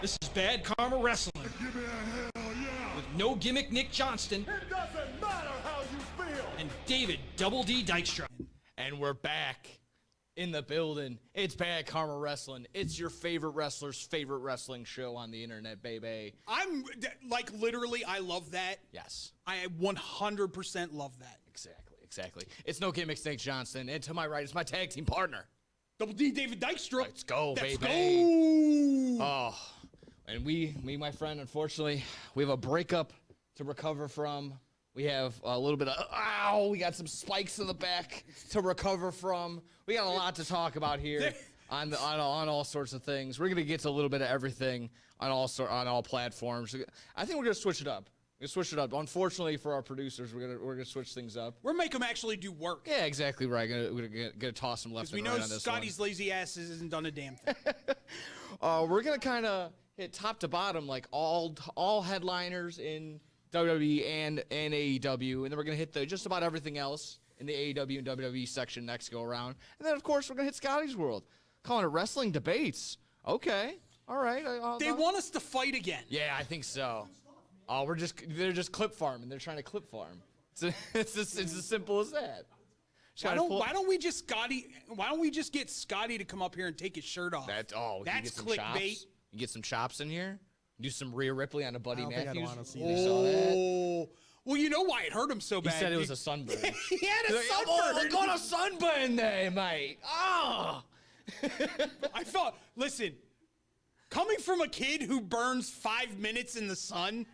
This is Bad Karma Wrestling. Give me a hell yeah! With no gimmick Nick Johnston. It doesn't matter how you feel! And David Double D Dykstra. And we're back in the building. It's Bad Karma Wrestling. It's your favorite wrestler's favorite wrestling show on the internet, baby. I'm like literally, I love that. Yes. I 100% love that. Exactly. It's no gimmicks, Nick Johnston. And to my right is my tag team partner. Double D David Dykstra. Let's go, Let's baby. Go. Oh, and me, my friend, unfortunately, we have a breakup to recover from. We have a little bit of, we got some spikes in the back to recover from. We got a lot to talk about here on all sorts of things. We're going to get to a little bit of everything on all platforms. I think we're going to switch it up. Unfortunately for our producers, we're gonna switch things up. We're make them actually do work. Yeah, exactly right. We're gonna toss them left and right on this one. Because we know Scotty's lazy ass hasn't done a damn thing. We're gonna kind of hit top to bottom, like all headliners in WWE and AEW, and then we're gonna hit just about everything else in the AEW and WWE section next go around, and then of course we're gonna hit Scotty's World, calling it wrestling debates. Okay, all right. They want us to fight again. Yeah, I think so. Oh, they're just clip farming. They're trying to clip farm. It's as simple as that. Why don't we just get Scotty to come up here and take his shirt off? That's clickbait. You get some chops in here. Do some Rhea Ripley on a Buddy Matthews. I don't want to see You saw that? Oh, well, you know why it hurt him so bad. He said it was a sunburn. He had a sunburn. I got a sunburn there, mate. Oh. Listen, coming from a kid who burns 5 minutes in the sun.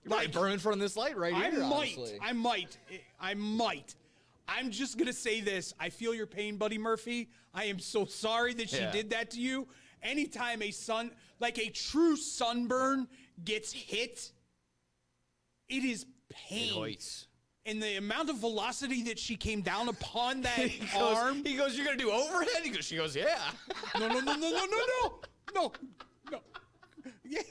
Like burn from this light right here. I might. I'm just going to say this. I feel your pain, Buddy Murphy. I am so sorry that she did that to you. Anytime a true sunburn gets hit, it is pain. It hurts. And the amount of velocity that she came down upon that arm. He goes, you're going to do overhead? She goes, yeah. No. Yeah.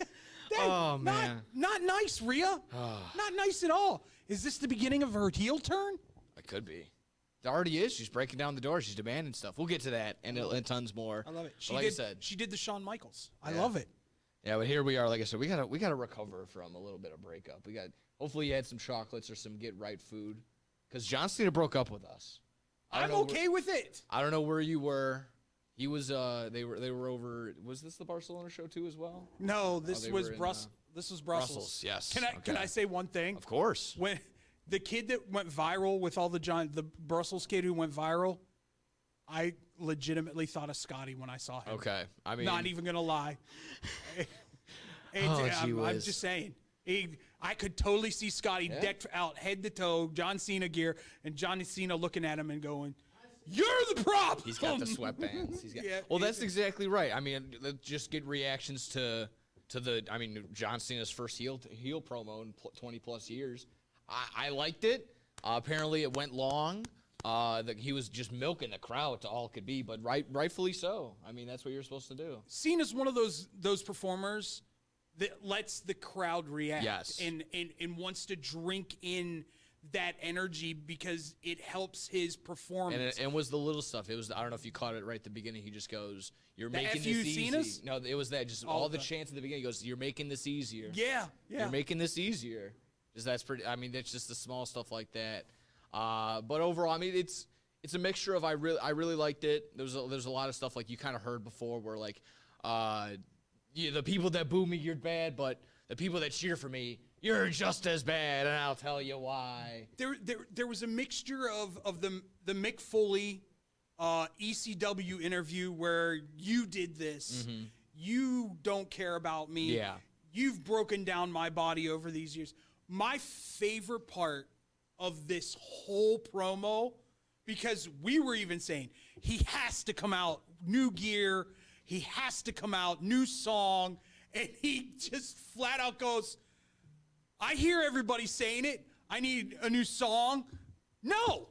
Oh, man. Not nice, Rhea. Not nice at all. Is this the beginning of her heel turn? It could be. It already is. She's breaking down the door. She's demanding stuff. We'll get to that and tons more. I love it. She did the Shawn Michaels. I love it. Yeah, but here we are. Like I said, we gotta recover from a little bit of breakup. Hopefully you had some chocolates or some get right food, because John Cena broke up with us. I'm okay with it. I don't know where you were. He was. They were over. Was this the Barcelona show too as well? No, this was Brussels. This was Brussels. Yes. Can I say one thing? Of course. When the kid that went viral with all the Brussels kid who went viral, I legitimately thought of Scotty when I saw him. Okay. I mean, not even gonna lie. I'm just saying. I could totally see Scotty decked out head to toe, John Cena gear, and John Cena looking at him and going, "You're the problem." He's got the sweatbands. Well, that's exactly right. I mean, let's just get reactions to John Cena's first heel promo in 20 plus years. I liked it. Apparently, it went long. He was just milking the crowd to all it could be, but rightfully so. I mean, that's what you're supposed to do. Cena's one of those performers that lets the crowd react. Yes. And wants to drink in that energy because it helps his performance. And it was the little stuff. It was, I don't know if you caught it right at the beginning. He just goes, "You're making this easy." Cena's? No, it was that. Just all the chants at the beginning. He goes, "You're making this easier." Yeah. You're making this easier. That's pretty. I mean, that's just the small stuff like that. But overall, I mean, it's a mixture of I really liked it. There's a lot of stuff like you kind of heard before where like the people that boo me, you're bad, but the people that cheer for me, you're just as bad, and I'll tell you why. There was a mixture of the Mick Foley ECW interview where you did this. Mm-hmm. You don't care about me. Yeah. You've broken down my body over these years. My favorite part of this whole promo, because we were even saying he has to come out new gear, he has to come out new song, and he just flat out goes, "I hear everybody saying it. I need a new song." No.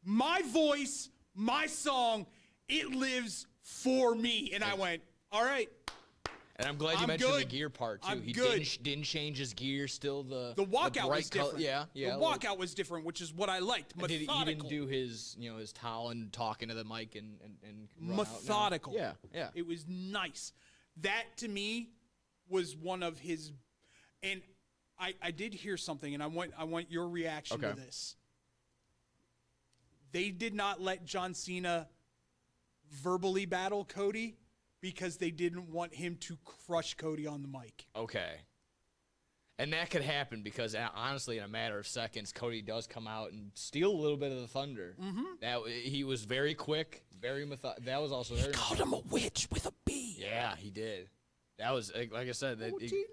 My voice, my song, it lives for me. And I went, all right. And I'm glad you mentioned the gear part too. He didn't change his gear. Still the walkout was different. Yeah. The walkout was different, which is what I liked. Methodical. He didn't do his towel and talking to the mic and methodical. Yeah. It was nice. that to me was one of his, and I did hear something, and I want your reaction to this. They did not let John Cena verbally battle Cody because they didn't want him to crush Cody on the mic. Okay. And that could happen because, honestly, in a matter of seconds, Cody does come out and steal a little bit of the thunder. That he was very quick, very methodical. That was also very. Called him a witch with a B. Yeah, he did. That was like I said. Naughty.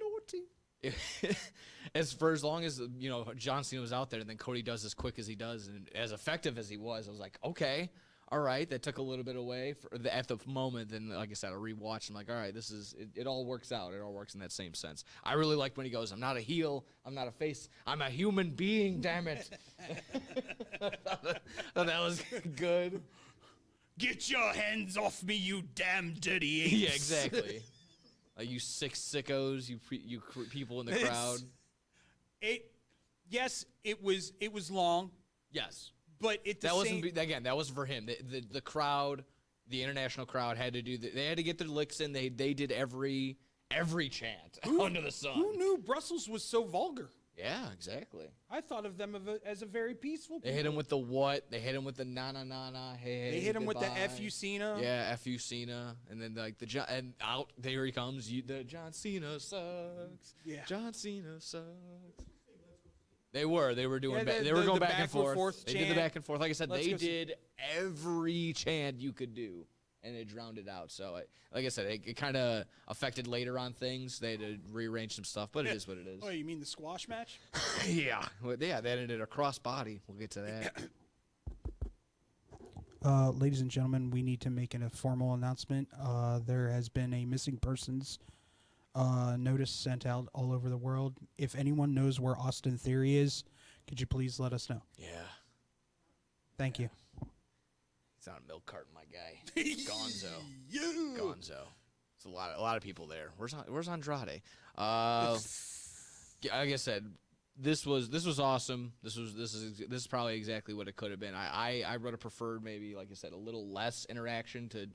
As long as John Cena was out there, and then Cody does as quick as he does and as effective as he was, I was like, okay, all right, that took a little bit away at the moment. Then, like I said, I rewatched. I'm like, all right, this is it. All works out. It all works in that same sense. I really liked when he goes, "I'm not a heel. I'm not a face. I'm a human being. Damn it." That was good. Get your hands off me, you damn dirty apes. Yeah, exactly. You sick sickos, you people in the crowd. Yes, it was long. Yes, but that was for him. The crowd, the international crowd had to do they had to get their licks in. They did every chant under the sun. Who knew Brussels was so vulgar? Yeah, exactly. I thought of them as a very peaceful people. They hit him with the what? They hit him with the na na na na. Hey, they hit him goodbye. with the F.U. Cena. Yeah, F.U. Cena, and then like and out there he comes. The John Cena sucks. Yeah, John Cena sucks. They were doing they were going back and forth. They did the back and forth. Like I said, they did every chant you could do, and it drowned it out. So, like I said, it kind of affected later on things. They had to rearrange some stuff, but it is what it is. Oh, you mean the squash match? Yeah. Well, yeah, they ended a cross body. We'll get to that. Ladies and gentlemen, we need to make a formal announcement. There has been a missing persons notice sent out all over the world. If anyone knows where Austin Theory is, could you please let us know? Yeah. Thank you. He's on a milk carton, my guy. Gonzo. It's a lot of people there. Where's Andrade? Like I said, this was awesome. This is probably exactly what it could have been. I would have preferred maybe, like I said, a little less interaction to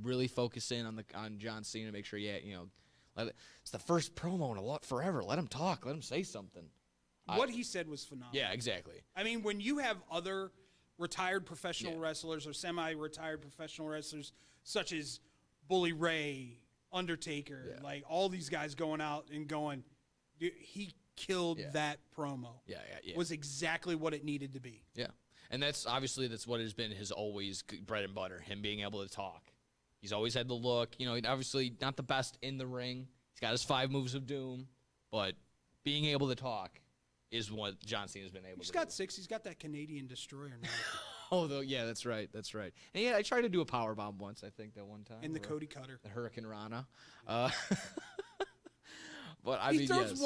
really focus in on John Cena, make sure it's the first promo in forever. Let him talk. Let him say something. What he said was phenomenal. Yeah, exactly. I mean, when you have other retired professional wrestlers or semi-retired professional wrestlers such as Bully Ray, Undertaker, like all these guys going out and going, dude, he killed that promo. Yeah. Was exactly what it needed to be. Yeah. And that's what has been his always bread and butter, him being able to talk. He's always had the look. Obviously not the best in the ring. He's got his 5 moves of doom, but being able to talk is what John Cena's been able to do. He's got 6. He's got that Canadian destroyer now. That's right. And yeah, I tried to do a powerbomb once, I think, that one time. And the Cody Cutter. The Hurricane Rana. But he throws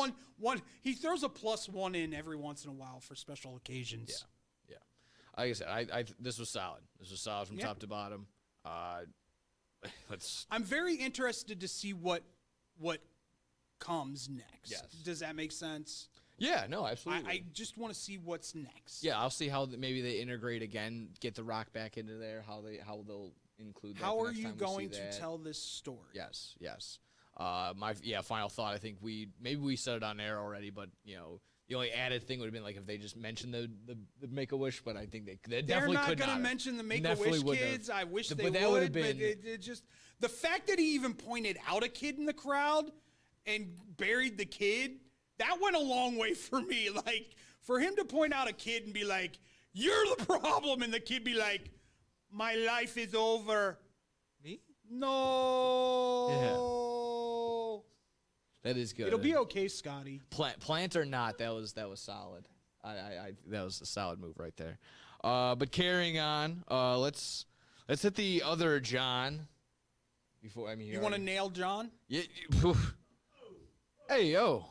he throws a +1 in every once in a while for special occasions. Yeah. Like I said, this was solid. This was solid from top to bottom. I'm very interested to see what comes next. Yes. Does that make sense? Yeah, no, absolutely. I just want to see what's next. Yeah, I'll see how maybe they integrate again, get The Rock back into there, how they'll include that. How are you going to tell this story? Yes. My final thought. I think we said it on air already, but the only added thing would have been like if they just mentioned the Make-A-Wish, but I think they definitely could not. They're not going to mention the Make-A-Wish kids. I wish they would. That would have been. But it just the fact that he even pointed out a kid in the crowd and buried the kid. That went a long way for me. Like, for him to point out a kid and be like, "You're the problem," and the kid be like, "My life is over." Me? No. Yeah. That is good. It'll be okay, Scotty. Plant or not, that was solid. That was a solid move right there. But carrying on, let's hit the other John. You want to nail John? Yeah. Hey yo.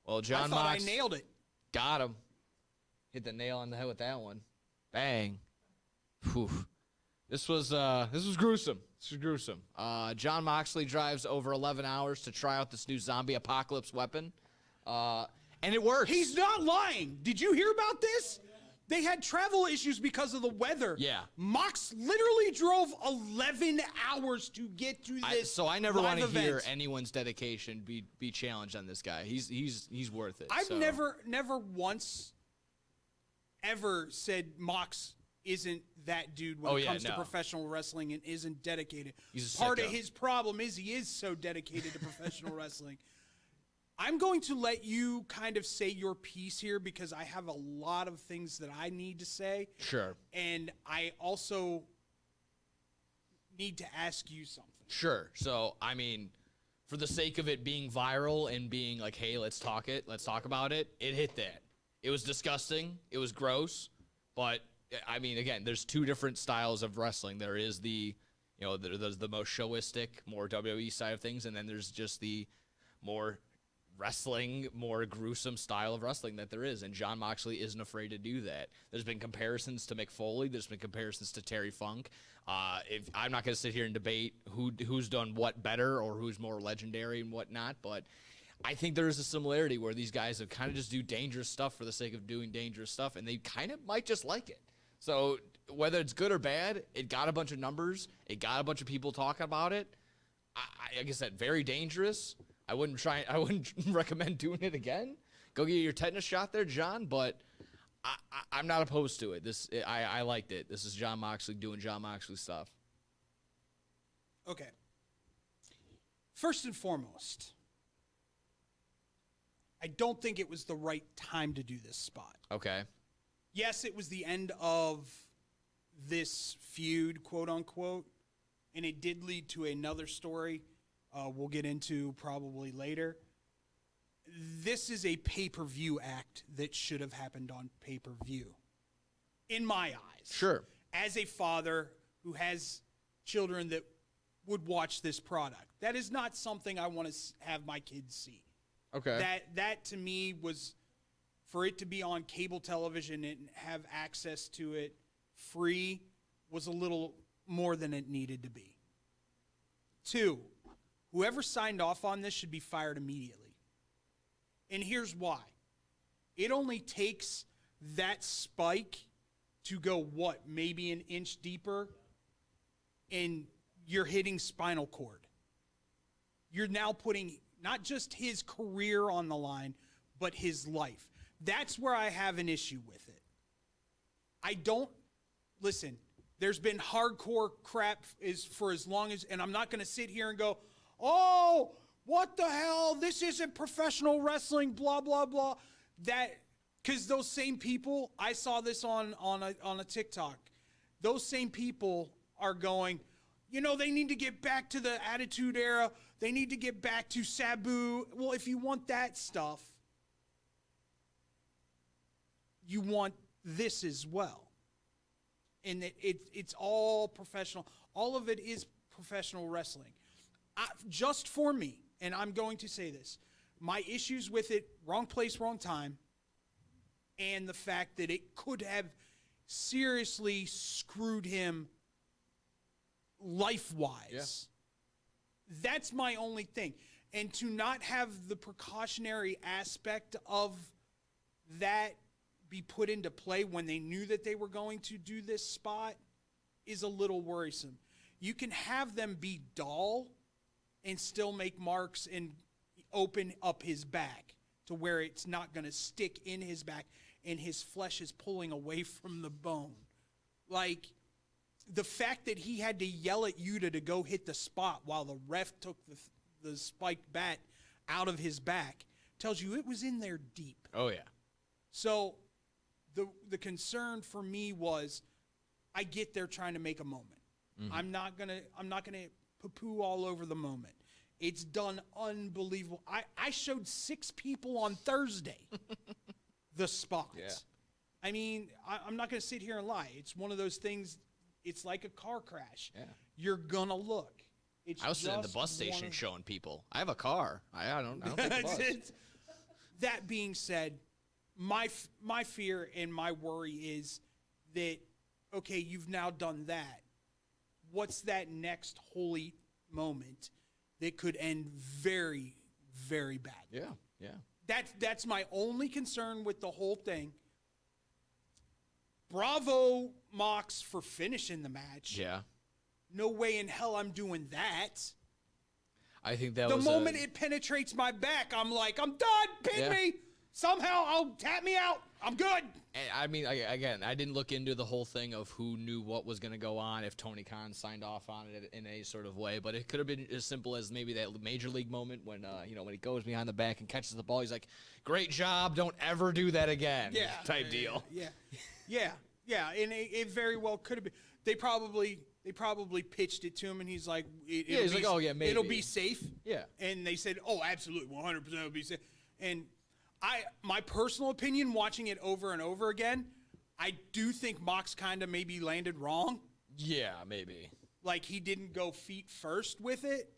Well, John Mox I nailed it. Got him. Hit the nail on the head with that one. Bang. Whew. This was gruesome. John Moxley drives over 11 hours to try out this new zombie apocalypse weapon, and it works. He's not lying. Did you hear about this? They had travel issues because of the weather. Yeah. Mox literally drove 11 hours to get to this. So I never want to hear anyone's dedication be challenged on this guy. He's worth it. I've so. never once ever said Mox isn't that dude when it comes to professional wrestling and isn't dedicated. He's a Part of sicko. his problem is he is so dedicated to professional wrestling. I'm going to let you kind of say your piece here because I have a lot of things that I need to say. Sure. And I also need to ask you something. Sure. So, I mean, for the sake of it being viral and being like, hey, let's talk about it, it hit that. It was disgusting. It was gross. But, I mean, again, there's two different styles of wrestling. There is there's the most showistic, more WWE side of things, and then there's just the more wrestling, more gruesome style of wrestling that there is, and Jon Moxley isn't afraid to do that. There's been comparisons to Mick Foley. There's been comparisons to Terry Funk. If I'm not going to sit here and debate who's done what better or who's more legendary and whatnot, but I think there is a similarity where these guys have kind of just do dangerous stuff for the sake of doing dangerous stuff, and they kind of might just like it. So whether it's good or bad, it got a bunch of numbers. It got a bunch of people talking about it. Like I said, very dangerous. I wouldn't recommend doing it again. Go get your tetanus shot there, John, but I'm not opposed to it. I liked it. This is Jon Moxley doing Jon Moxley stuff. Okay. First and foremost, I don't think it was the right time to do this spot. Okay. Yes, it was the end of this feud, quote unquote, and it did lead to another story we'll get into probably later. This is a pay-per-view act that should have happened on pay-per-view, in my eyes. Sure. As a father who has children that would watch this product, that is not something I want to have my kids see. Okay. That to me was, for it to be on cable television and have access to it free, was a little more than it needed to be. 2, whoever signed off on this should be fired immediately. And here's why. It only takes that spike to go, maybe an inch deeper, and you're hitting spinal cord. You're now putting not just his career on the line, but his life. That's where I have an issue with it. Listen, there's been hardcore crap for as long as, and I'm not going to sit here and go, oh, what the hell? This isn't professional wrestling, blah, blah, blah. Because those same people, I saw this on a TikTok. Those same people are going, they need to get back to the Attitude Era. They need to get back to Sabu. Well, if you want that stuff, you want this as well. And it's all professional. All of it is professional wrestling. Just for me, and I'm going to say this, my issues with it, wrong place, wrong time, and the fact that it could have seriously screwed him life-wise. Yeah. That's my only thing. And to not have the precautionary aspect of that be put into play when they knew that they were going to do this spot is a little worrisome. You can have them be dull and still make marks and open up his back to where it's not going to stick in his back and his flesh is pulling away from the bone. Like, the fact that he had to yell at Yuta to go hit the spot while the ref took the spiked bat out of his back tells you it was in there deep. Oh, yeah. So the concern for me was, I get they're trying to make a moment. Mm-hmm. I'm not gonna poo-poo all over the moment. It's done unbelievable. I showed 6 people on Thursday the spots. Yeah. I mean, I'm not gonna sit here and lie. It's one of those things. It's like a car crash. Yeah. You're gonna look. I was sitting at the bus station showing people. I have a car. I don't take the bus. That being said, my fear and my worry is that, okay, you've now done that. What's that next holy moment that could end very, very bad? Yeah. That's my only concern with the whole thing. bravo, Mox, for finishing the match. Yeah. No way in hell I'm doing that. I think that The was moment it penetrates my back, I'm like, I'm done. Pin me. Somehow I'll tap me out. I'm good. I mean, again, I didn't look into the whole thing of who knew what was going to go on, if Tony Khan signed off on it in any sort of way, but it could have been as simple as maybe that major league moment when, when he goes behind the back and catches the ball, he's like, great job, don't ever do that again, type deal. Yeah, and it very well could have been. They probably pitched it to him, and he's like, he's like, oh, yeah, maybe. It'll be safe. Yeah. And they said, oh, absolutely, 100% it'll be safe. And my personal opinion, watching it over and over again, I do think Mox kind of maybe landed wrong. Yeah, maybe. Like, he didn't go feet first with it,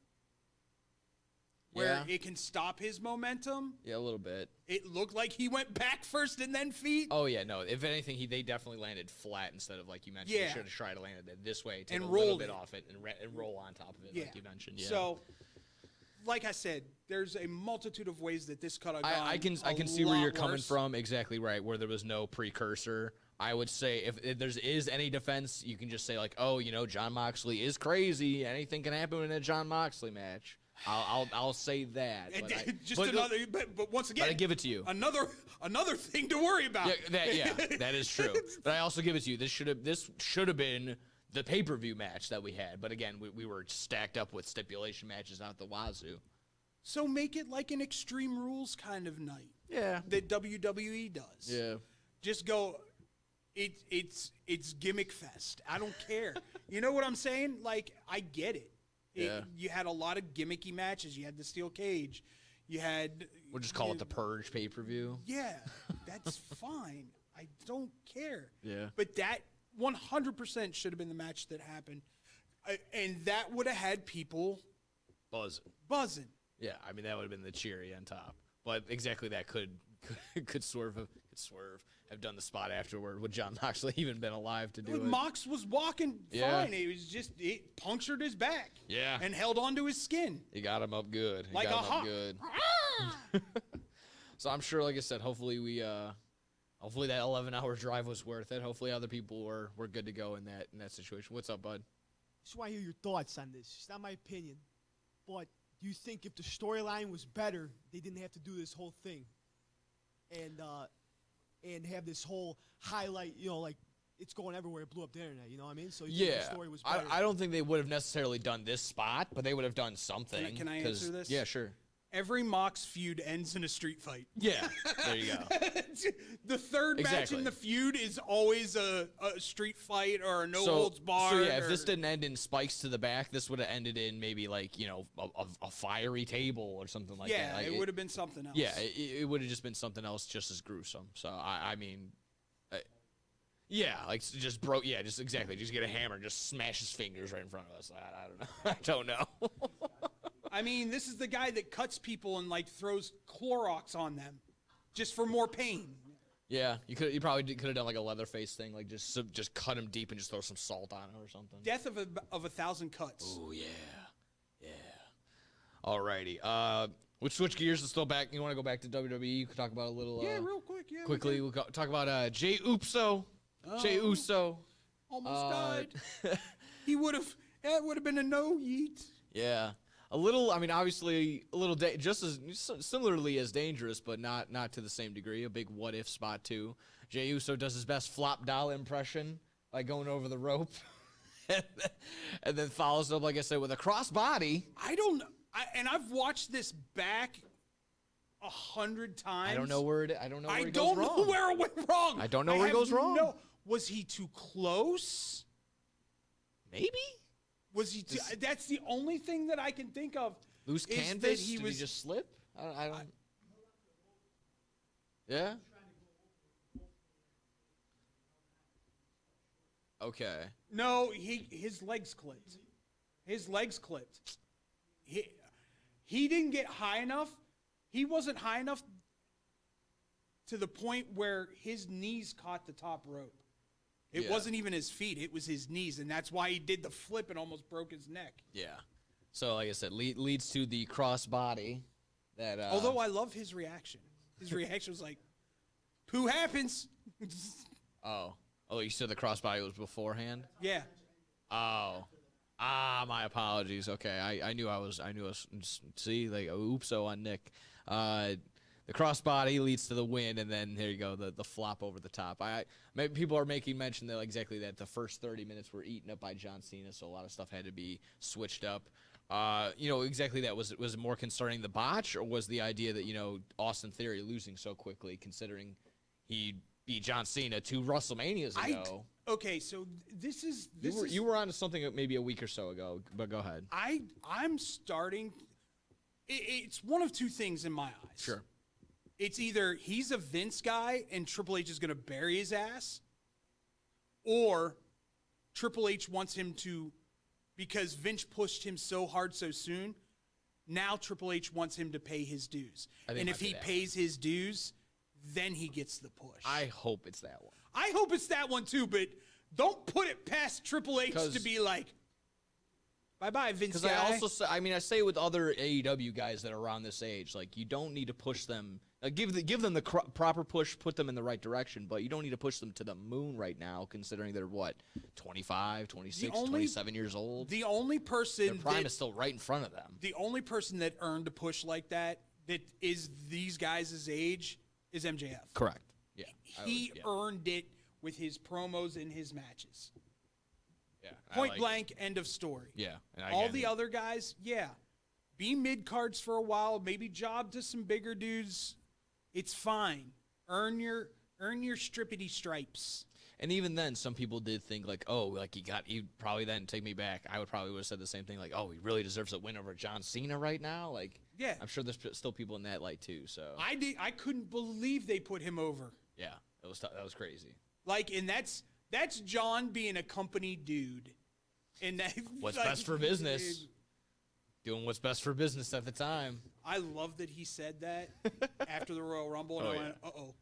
where it can stop his momentum. Yeah, a little bit. It looked like he went back first and then feet. Oh, yeah, no. If anything, they definitely landed flat instead of, like you mentioned, they should have tried to land it this way, take and a little rolled bit off it, and roll on top of it, like you mentioned. Yeah. So, like I said, there's a multitude of ways that this could have gone. I can see where you're coming from. Exactly right. Where there was no precursor. I would say if there is any defense, you can just say like, oh, John Moxley is crazy. Anything can happen in a John Moxley match. I'll say that. But once again, I give it to you. Another thing to worry about. That is true. But I also give it to you. This should have been the pay-per-view match that we had. But again, we were stacked up with stipulation matches out the wazoo. So make it like an Extreme Rules kind of night. Yeah. That WWE does. Yeah. Just go. It's gimmick fest. I don't care. You know what I'm saying? Like, I get it. You had a lot of gimmicky matches. You had the steel cage. You had. We'll just call it the Purge pay-per-view. Yeah, that's fine. I don't care. Yeah. But that 100% should have been the match that happened, and that would have had people buzzing. Yeah, I mean that would have been the cherry on top. But exactly that could have done the spot afterward. Would John Moxley even been alive to do it? Mox was walking fine. It punctured his back. Yeah. And held onto his skin. He got him up good. Like a hawk. So I'm sure, like I said, hopefully hopefully that 11-hour drive was worth it. Hopefully other people were good to go in that situation. What's up, bud? Just want to hear your thoughts on this. It's not my opinion, but do you think if the storyline was better, they didn't have to do this whole thing and have this whole highlight, like it's going everywhere, it blew up the internet, you know what I mean? So you think the story was better. I don't think they would have necessarily done this spot, but they would have done something. Can I answer this? Yeah, sure. Every Mox feud ends in a street fight. Yeah, there you go. The third match in the feud is always a street fight or a no-holds bar. So, yeah, if this didn't end in spikes to the back, this would have ended in maybe, like, a fiery table or something like that. Yeah, like, it would have been something else. Yeah, it would have just been something else just as gruesome. So, I mean, just broke. Yeah, just exactly. Just get a hammer and just smash his fingers right in front of us. I don't know. I don't know. I mean, this is the guy that cuts people and like throws Clorox on them, just for more pain. Yeah, you probably could have done like a Leatherface thing, like just cut him deep and just throw some salt on him or something. Death of 1,000 cuts. Oh yeah. Alrighty. We'll switch gears and still back. You want to go back to WWE? You could talk about a little. Real quick. Yeah. Quickly, we'll talk about Jey Uso. Jey Uso almost died. He would have. That would have been a no yeet. Yeah. A little, I mean, obviously, a little, just as similarly as dangerous, but not to the same degree. A big what if spot too. Jey Uso does his best flop doll impression by going over the rope, and then follows up, like I said, with a crossbody. I don't know, and I've watched this back 100 times. I don't know where it goes wrong. I don't know where it went wrong. I don't know where it goes wrong. No, was he too close? Maybe. Was he? That's the only thing that I can think of. Loose canvas? Did he just slip? I don't. Yeah. Okay. No, his legs clipped. His legs clipped. He didn't get high enough. He wasn't high enough to the point where his knees caught the top rope. It wasn't even his feet. It was his knees, and that's why he did the flip and almost broke his neck. Yeah. So, like I said, leads to the crossbody. That. Although I love his reaction. His reaction was like, "Poo happens." Oh. Oh, you said the crossbody was beforehand? Yeah. Oh. My apologies. Okay, I knew I was. See, like, oopso on Nick. The crossbody leads to the win, and then there you go, the flop over the top. People are making mention that exactly that the first 30 minutes were eaten up by John Cena, so a lot of stuff had to be switched up. Exactly that. Was it more concerning the botch, or was the idea that, Austin Theory losing so quickly, considering he beat John Cena 2 WrestleManias ago? Okay, so this is You were on to something maybe a week or so ago, but go ahead. I'm starting. It's one of two things in my eyes. Sure. It's either he's a Vince guy and Triple H is going to bury his ass, or Triple H wants him to, because Vince pushed him so hard so soon, now Triple H wants him to pay his dues. And if he pays his dues, then he gets the push. I hope it's that one. I hope it's that one too, but don't put it past Triple H to be like, bye-bye, Vince guy. Because I say with other AEW guys that are around this age, like, you don't need to push them. Give them the proper push, put them in the right direction, but you don't need to push them to the moon right now, considering they're, 25, 26, 27 years old? The only person their prime is still right in front of them. The only person that earned a push like that is these guys' age is MJF. Correct. Yeah. He earned it with his promos and his matches. Yeah. Point blank, end of story. Yeah. And all the other guys, be mid-cards for a while, maybe job to some bigger dudes. It's fine. Earn your strippity stripes. And even then, some people did think, he probably then, take me back, I would have said the same thing, he really deserves a win over John Cena right now. Yeah. I'm sure there's still people in that light too. So I couldn't believe they put him over. Yeah, that was crazy. And that's John being a company dude. And that, what's best for business. Doing what's best for business at the time. I love that he said that after the Royal Rumble, and I went, uh-oh.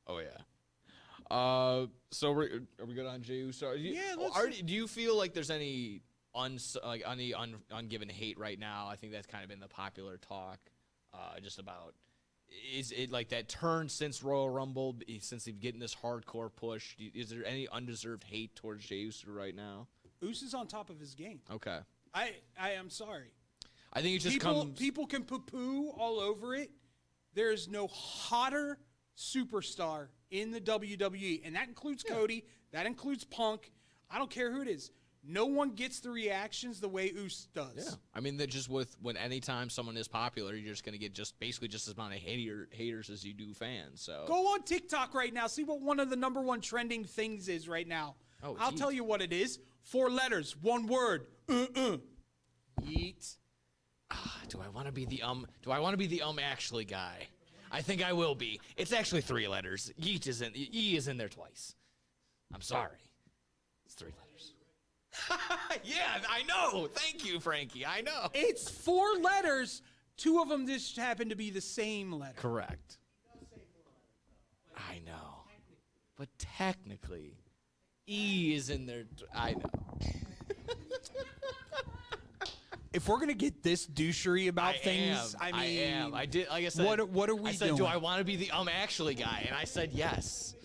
Oh, yeah. So are we good on Jey Uso? Do you feel like there's any ungiven hate right now? I think that's kind of been the popular talk, just about. Is it like that turn since Royal Rumble, since he's getting this hardcore push? Is there any undeserved hate towards Jey Uso right now? Uso's on top of his game. Okay. I am sorry. I think it just people can poo-poo all over it. There's no hotter superstar in the WWE, and that includes Cody. That includes Punk. I don't care who it is. No one gets the reactions the way Uso does. Yeah, I mean, that just when anytime someone is popular, you're just going to get basically just as many haters as you do fans. So go on TikTok right now. See what one of the number one trending things is right now. Oh, I'll tell you what it is. 4 letters, 1 word. Yeet. Do I want to be the actually guy? I think I will be. It's actually 3 letters. Yeet is in there twice. I'm sorry. It's 3 letters. Yeah, I know. Thank you, Frankie. I know. It's 4 letters. 2 of them just happen to be the same letter. Correct. I know. But technically, E is in there. I know. If we're gonna get this douchery about things, I am. I did. Like I said, what are we I said, doing? do I want to be the actually guy? And I said yes.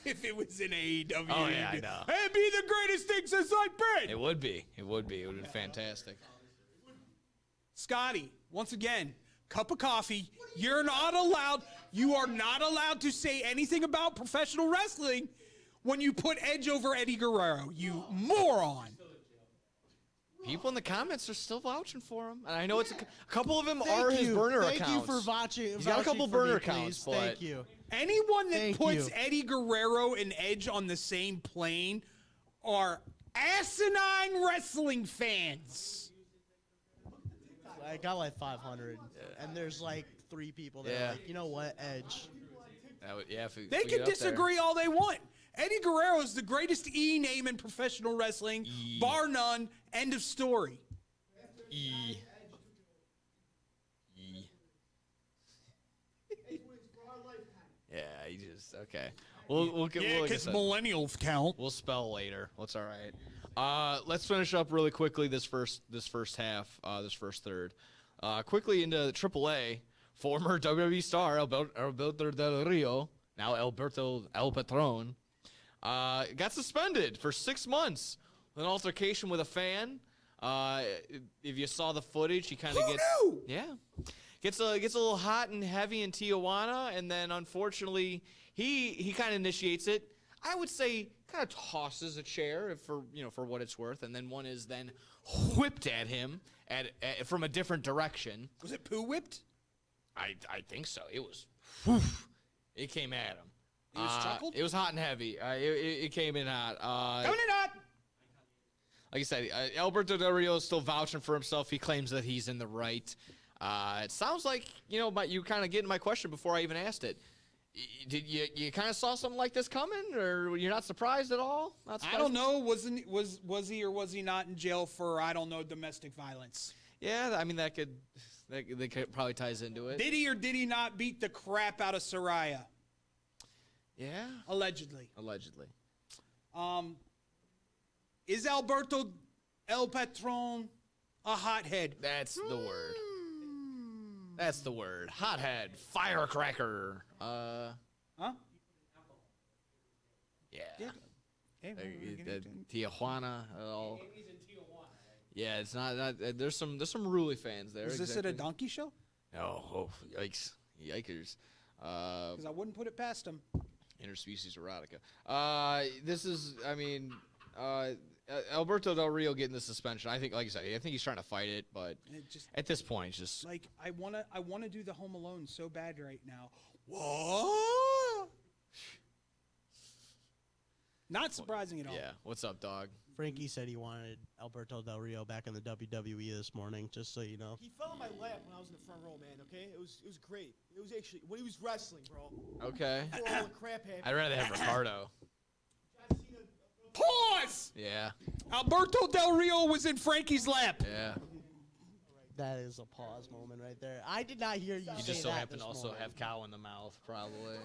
If it was in AEW, oh yeah, I know. It'd be the greatest thing since I've been. It would be. It would be. It would be fantastic. Scotty, once again, cup of coffee. You're not allowed. You are not allowed to say anything about professional wrestling when you put Edge over Eddie Guerrero, you moron. People in the comments are still vouching for him. And I know it's a couple of them are his burner accounts. Thank you for vouching. He's got a couple burner accounts, but thank you. Anyone that puts Eddie Guerrero and Edge on the same plane are asinine wrestling fans. I got like 500, and there's like 3 people that are like, you know what, Edge. They can disagree all they want. Eddie Guerrero is the greatest E name in professional wrestling, bar none. End of story. E. Yeah, he just okay. We'll because millennials count. We'll spell later. That's all right. Let's finish up really quickly this first half, this first third. Quickly into AAA. Former WWE star Alberto Del Rio now Alberto El Patron, got suspended for 6 months with an altercation with a fan. If you saw the footage, he kind of gets a little hot and heavy in Tijuana, and then unfortunately he kind of initiates it. I would say kind of tosses a chair for what it's worth, and then one is then whipped at him from a different direction. Was it poo whipped? I think so. It was. Whew, it came at him. It was chuckled? It was hot and heavy. It came in hot. Coming in hot. Like I said, Alberto Del Rio is still vouching for himself. He claims that he's in the right. It sounds like, but you kind of getting my question before I even asked it. Did you kind of saw something like this coming, or you're not surprised at all? Not surprised? I don't know. Was he or was he not in jail for, I don't know, domestic violence? Yeah, I mean that could probably ties into it. Did he or did he not beat the crap out of Soraya? Yeah, Allegedly. Is Alberto El Patron a hothead? That's the word. That's the word. Hothead. Firecracker. Huh? Yeah. Hey, Tijuana. Yeah, it's not. There's some Rulli fans there. Is this at a donkey show? No. Oh, yikes. Yikers. Because I wouldn't put it past him. Interspecies erotica. This is, Alberto Del Rio getting the suspension. I think, like I said, I think he's trying to fight it, but at this point, it's just like I wanna do the Home Alone so bad right now. What? Not surprising at all. Yeah. What's up, dog? Frankie said he wanted Alberto Del Rio back in the WWE this morning, just so you know. He fell on my lap when I was in the front row, man, okay? It was great. It was actually, when he was wrestling, bro. Okay. Before all the crap happened. I'd rather have Ricardo. Pause! Yeah. Alberto Del Rio was in Frankie's lap. Yeah. That is a pause moment right there. I did not hear you You say just so that happen this to also morning. have cow in the mouth, probably.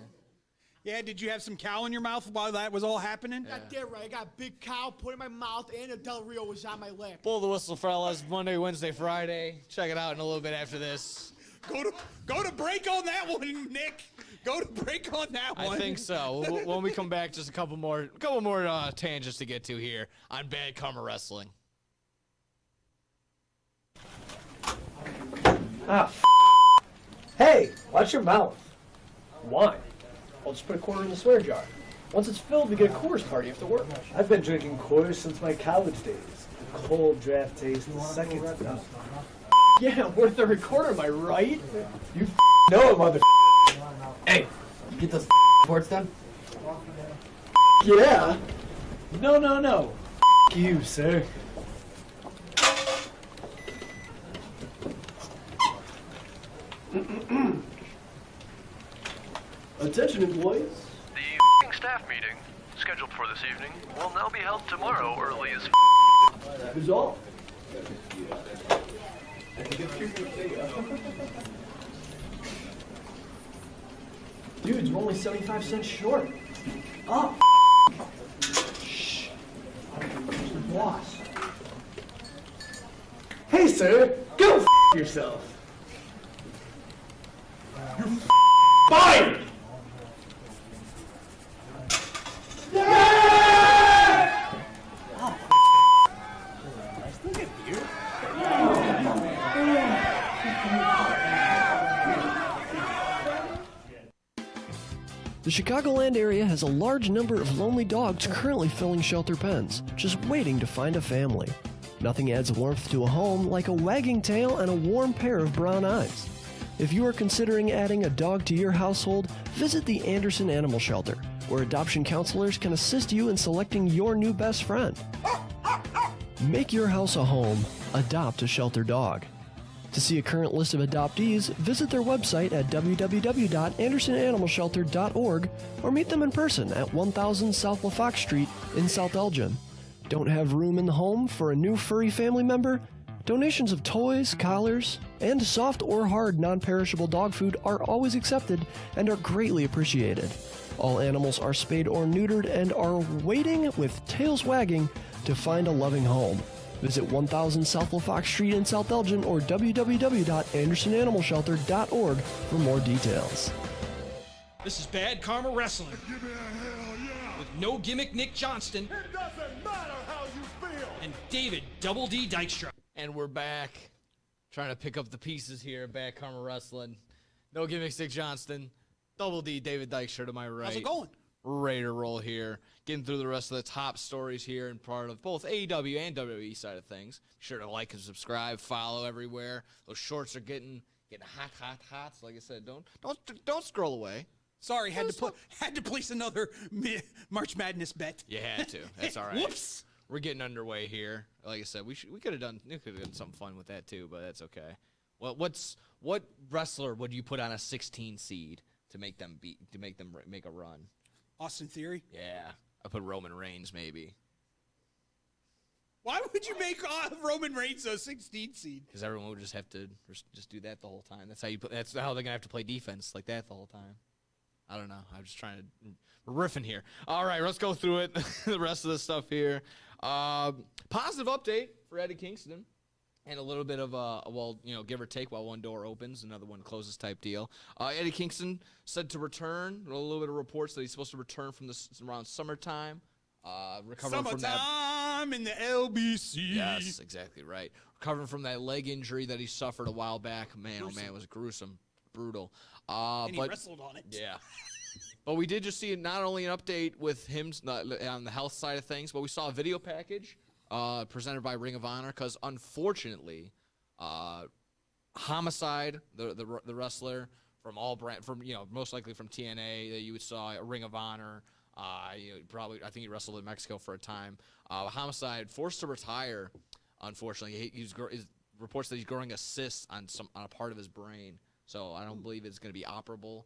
Yeah, did you have some cow in your mouth while that was all happening? Got that right. I got a big cow put in my mouth, and a Del Rio was on my lap. Pull the whistle, fellas. Monday, Wednesday, Friday. Check it out in a little bit after this. Go to break on that one, Nick. Go to break on that one. I think so. When we come back, just a couple more tangents to get to here on Bad Karma Wrestling. Hey, watch your mouth. Why? I'll just put a quarter in the swear jar. Once it's filled, we get a Coors party after work. I've been drinking Coors since my college days. The cold draft taste, the second none. Yeah, worth the recorder, am I right? You know it, mother. Hey, you get those reports done? Yeah. No. You, sir. Attention, employees. The staff meeting, scheduled for this evening, will now be held tomorrow early as Who's all? Dudes, we're only 75 cents short. Oh, shh. Where's the boss? Hey, sir, go yourself. You're fired! The Chicagoland area has a large number of lonely dogs currently filling shelter pens, just waiting to find a family. Nothing adds warmth to a home like a wagging tail and a warm pair of brown eyes. If you are considering adding a dog to your household, visit the Anderson Animal Shelter, where adoption counselors can assist you in selecting your new best friend. Make your house a home. Adopt a shelter dog. To see a current list of adoptees, visit their website at www.andersonanimalshelter.org or meet them in person at 1000 South LaFox Street in South Elgin. Don't have room in the home for a new furry family member? Donations of toys, collars, and soft or hard non-perishable dog food are always accepted and are greatly appreciated. All animals are spayed or neutered and are waiting with tails wagging to find a loving home. Visit 1000 South LaFox Street in South Elgin or www.andersonanimalshelter.org for more details. This is Bad Karma Wrestling Give me a hell yeah. with no gimmick Nick Johnston It doesn't matter how you feel. and David Double D Dykstra. And we're back. Trying to pick up the pieces here. Bad Karma Wrestling. No gimmicks, Nick Johnston. Double D, David Dykstra to my right. How's it going? We're ready to roll here. Getting through the rest of the top stories here and part of both AEW and WWE side of things. Be sure to like and subscribe, follow everywhere. Those shorts are getting hot. So like I said, don't scroll away. Sorry, had to place another March Madness bet. You had to. That's all right. Whoops. We're getting underway here. Like I said, we could have done something fun with that too, but that's okay. Well, what wrestler would you put on a 16 seed to make them make a run? Austin Theory? Yeah, I put Roman Reigns maybe. Why would you make Roman Reigns a 16 seed? Because everyone would just have to just do that the whole time. That's how they're gonna have to play defense like that the whole time. I don't know. I'm just trying to riffing here. All right, let's go through it. The rest of the stuff here. Positive update for Eddie Kingston. And a little bit of give or take while one door opens, another one closes type deal. Eddie Kingston said to return. A little bit of reports that he's supposed to return from around summertime. Recovering from that. Summertime in the LBC. Yes, exactly right. Recovering from that leg injury that he suffered a while back. Man, Gruesome. oh man, it was gruesome, brutal. And he but wrestled on it. yeah. But we did just see not only an update with him on the health side of things, but we saw a video package presented by Ring of Honor because unfortunately, Homicide, the wrestler from most likely from TNA that you saw at Ring of Honor, I think he wrestled in Mexico for a time. Homicide forced to retire. Unfortunately, he's reports that he's growing a cyst on a part of his brain, so I don't believe it's going to be operable.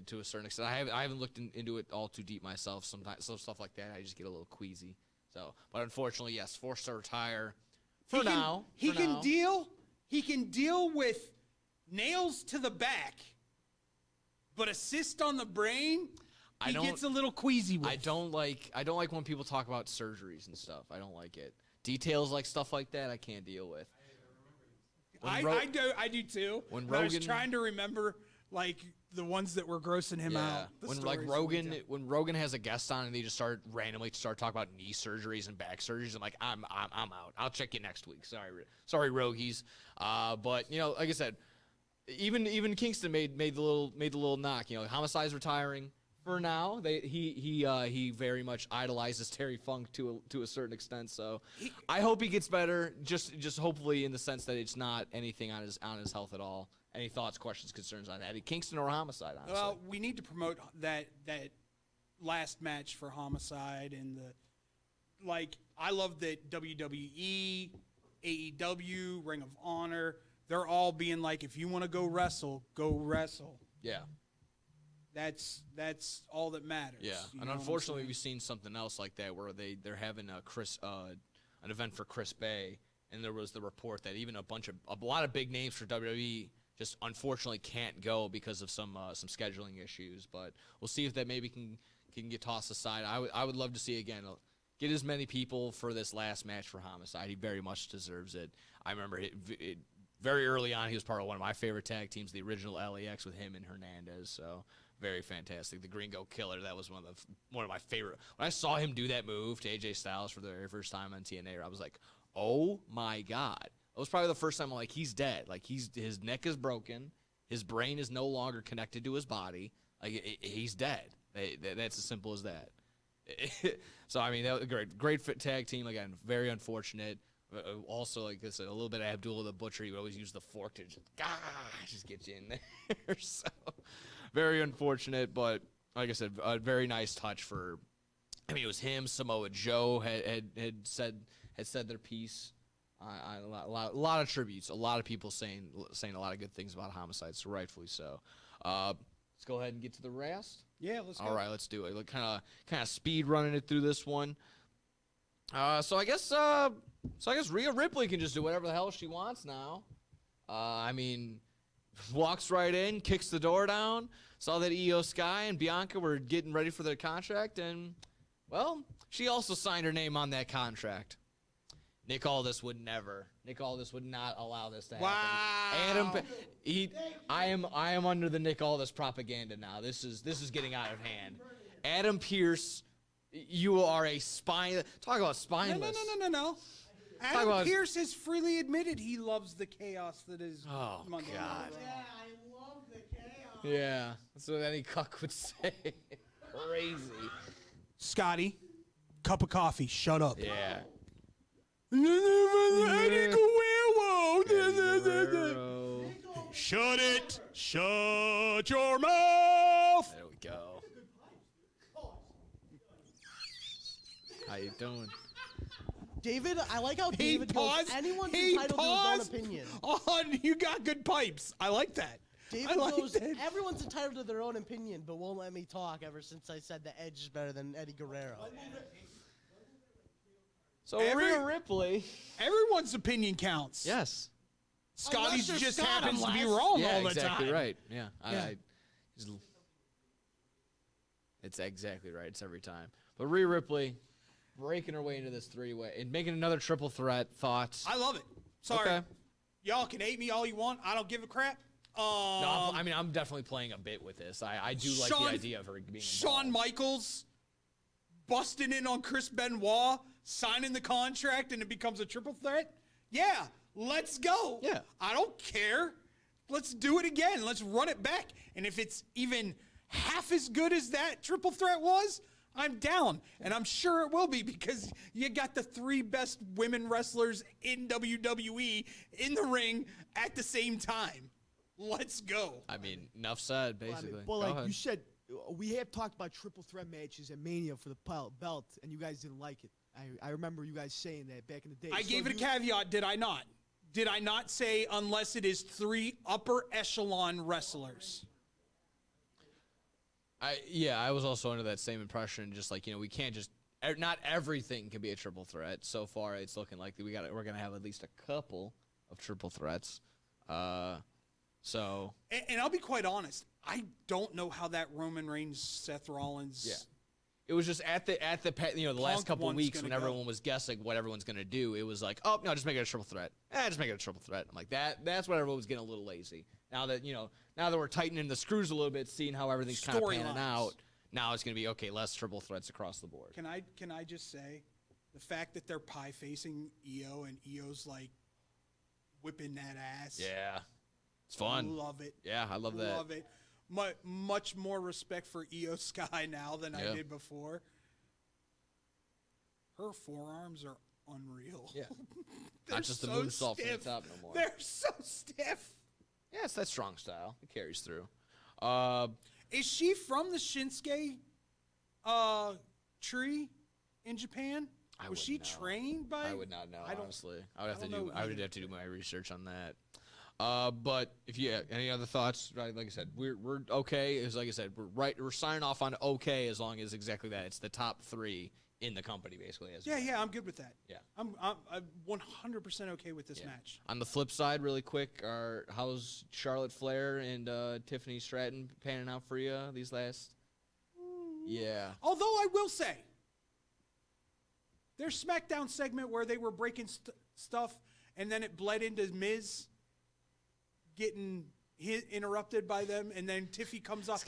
To a certain extent, I haven't looked into it all too deep myself. Sometimes, stuff like that, I just get a little queasy. So, but unfortunately, yes, forced to retire for now. He can deal with nails to the back, but a cyst on the brain, he gets a little queasy with. I don't like when people talk about surgeries and stuff. I don't like it. Details like stuff like that, I can't deal with. I do too. When I was trying to remember like the ones that were grossing him out. When Rogan has a guest on and they just randomly start talking about knee surgeries and back surgeries, I'm like, I'm out. I'll check you next week. Sorry, Rogies. But like I said, even Kingston made the little knock. Homicide's retiring for now. He very much idolizes Terry Funk to a certain extent. So I hope he gets better. Just hopefully in the sense that it's not anything on his health at all. Any thoughts, questions, concerns on Eddie Kingston or Homicide, honestly? Well, we need to promote that last match for Homicide and I love that WWE, AEW, Ring of Honor, they're all being like, if you want to go wrestle, go wrestle. Yeah. That's all that matters. Yeah, and unfortunately, we've seen something else like that where they're having an event for Chris Bay, and there was the report that even a lot of big names for WWE just unfortunately can't go because of some scheduling issues. But we'll see if that maybe can get tossed aside. I would love to see again get as many people for this last match for Homicide. He very much deserves it. I remember it very early on. He was part of one of my favorite tag teams, the original LAX with him and Hernandez. So very fantastic. The Gringo Killer. That was one of my favorite. When I saw him do that move to AJ Styles for the very first time on TNA, I was like, oh my God. It was probably the first time I'm like, he's dead. Like his neck is broken. His brain is no longer connected to his body. Like he's dead. That's as simple as that. So I mean, that was a great fit tag team. Again, very unfortunate. Also, like I said, a little bit of Abdullah the Butcher. He would always use the fork to just get you in there. So very unfortunate, but like I said, a very nice touch for. I mean, it was him. Samoa Joe had said their piece. A lot of tributes. A lot of people saying a lot of good things about Homicide, so rightfully so. Let's go ahead and get to the rest. Yeah, let's go. All right, let's do it. Kind of speed running it through this one. So I guess Rhea Ripley can just do whatever the hell she wants now. I mean, walks right in, kicks the door down. Saw that Io Sky and Bianca were getting ready for their contract, and well, she also signed her name on that contract. Nick Aldis would never. Nick Aldis would not allow this to happen. Wow. I am under the Nick Aldis propaganda now. This is getting out of hand. Adam Pearce, you are a spine. Talk about spineless. No. Adam Pearce has freely admitted he loves the chaos that is Monday Night Raw. Yeah, I love the chaos. Yeah, that's what any cuck would say. Crazy. Scotty, cup of coffee. Shut up. Yeah. Eddie Guerrero. Shut it. Shut your mouth. There we go. How you doing? David, I like how He David paused. goes, anyone's He entitled to his paused. own opinion. You got good pipes. I like that. David I like goes, that. everyone's entitled to their own opinion, but won't let me talk ever since I said the Edge is better than Eddie Guerrero. So Rhea Ripley. Everyone's opinion counts. Yes. Scotty's Unless just you're Scott, happens to be unless- wrong Yeah, all the exactly time. right. Yeah. Yeah. It's exactly right. It's every time. But Rhea Ripley breaking her way into this three-way and making another triple threat. Thoughts? I love it. Sorry. Okay. Y'all can hate me all you want. I don't give a crap. No, I'm definitely playing a bit with this. I do like the idea of her being involved. Shawn Michaels busting in on Chris Benoit, signing the contract, and it becomes a triple threat. Yeah, let's go. Yeah. I don't care. Let's do it again. Let's run it back. And if it's even half as good as that triple threat was, I'm down. And I'm sure it will be because you got the three best women wrestlers in WWE in the ring at the same time. Let's go. I mean, enough said, basically. Well, Go like ahead. you said, we have talked about triple threat matches at Mania for the belt, and you guys didn't like it. I remember you guys saying that back in the day. I gave it a caveat, did I not? Did I not say unless it is three upper echelon wrestlers? I was also under that same impression. Just like, we can't just not everything can be a triple threat. So far, it's looking like we're gonna have at least a couple of triple threats. So. And I'll be quite honest, I don't know how that Roman Reigns, Seth Rollins. Yeah. It was just at the last couple of one's weeks gonna when go. everyone was guessing what everyone's gonna do. It was like, oh no, just make it a triple threat. Just make it a triple threat. I'm like that's what everyone was getting a little lazy. Now that we're tightening the screws a little bit, seeing how everything's kind of panning Storylines. out. Now it's gonna be okay. Less triple threats across the board. Can I just say, the fact that they're pie facing EO and EO's like whipping that ass. Yeah, it's fun. Love it. Yeah, I love that. Love it. Much more respect for EO Sky now than I did before. Her forearms are unreal. Yeah. They're Not just the so moonsault from the stiff. top no more. They're so stiff. Yeah, it's that strong style. It carries through. Is she from the Shinsuke tree in Japan? Was wouldn't she know. trained by? I would not know, honestly. I would have to don't do. know I would either. have to do my research on that. But if you have any other thoughts, right? Like I said, we're okay. Is like I said, we're signing off on okay as long as exactly that. It's the top three in the company, basically. Yeah, I'm good with that. Yeah. I'm 100% okay with this match. On the flip side, really quick, how's Charlotte Flair and Tiffany Stratton panning out for you these last? Yeah. Although I will say, their SmackDown segment where they were breaking stuff and then it bled into Miz getting interrupted by them, and then Tiffy comes off.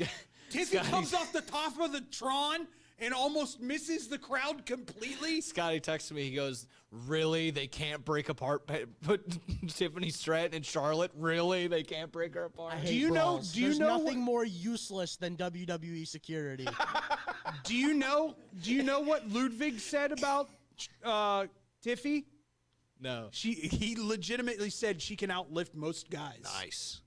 Tiffy comes off the top of the Tron and almost misses the crowd completely. Scotty texted me. He goes, "Really? They can't break apart put Tiffany Stratton and Charlotte? Really? They can't break her apart?" Do you know? There's nothing more useless than WWE security. Do you know what Ludwig said about Tiffy? No. He legitimately said she can outlift most guys. Nice.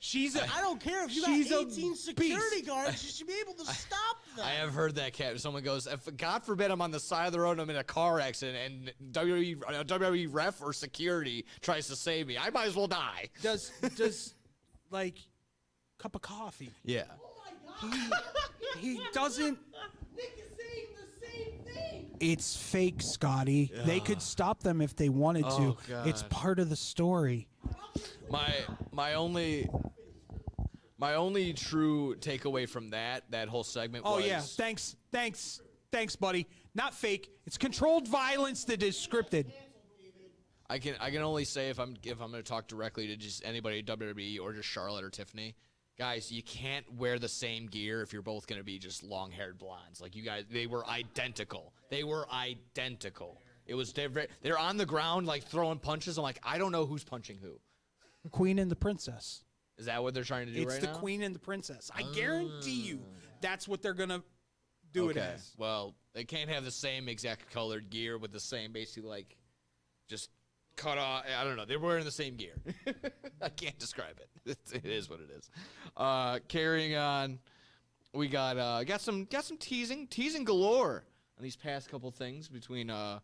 I don't care if you got she's a 18 security beast. guards. You should be able to stop them. I have heard that, Cap. Someone goes, if God forbid I'm on the side of the road and I'm in a car accident and WWE ref or security tries to save me, I might as well die. Does like cup of coffee? Yeah. He doesn't. Nick is saying the same thing. It's fake, Scotty. They could stop them if they wanted to. Oh, God. It's part of the story. My only true takeaway from that whole segment was... Oh, yeah. Thanks, buddy. Not fake. It's controlled violence that is scripted. I can only say if I'm going to talk directly to just anybody at WWE or just Charlotte or Tiffany, guys, you can't wear the same gear if you're both going to be just long-haired blondes. Like you guys, they were identical. They were identical. It was they're on the ground like throwing punches. I'm like, I don't know who's punching who. Queen and the Princess. Is that what they're trying to do right now? It's the Queen and the Princess. I guarantee you that's what they're going to do it as. Well, they can't have the same exact colored gear with the same basically like just cut off. I don't know. They're wearing the same gear. I can't describe it. It is what it is. Carrying on, we got some teasing galore on these past couple things between what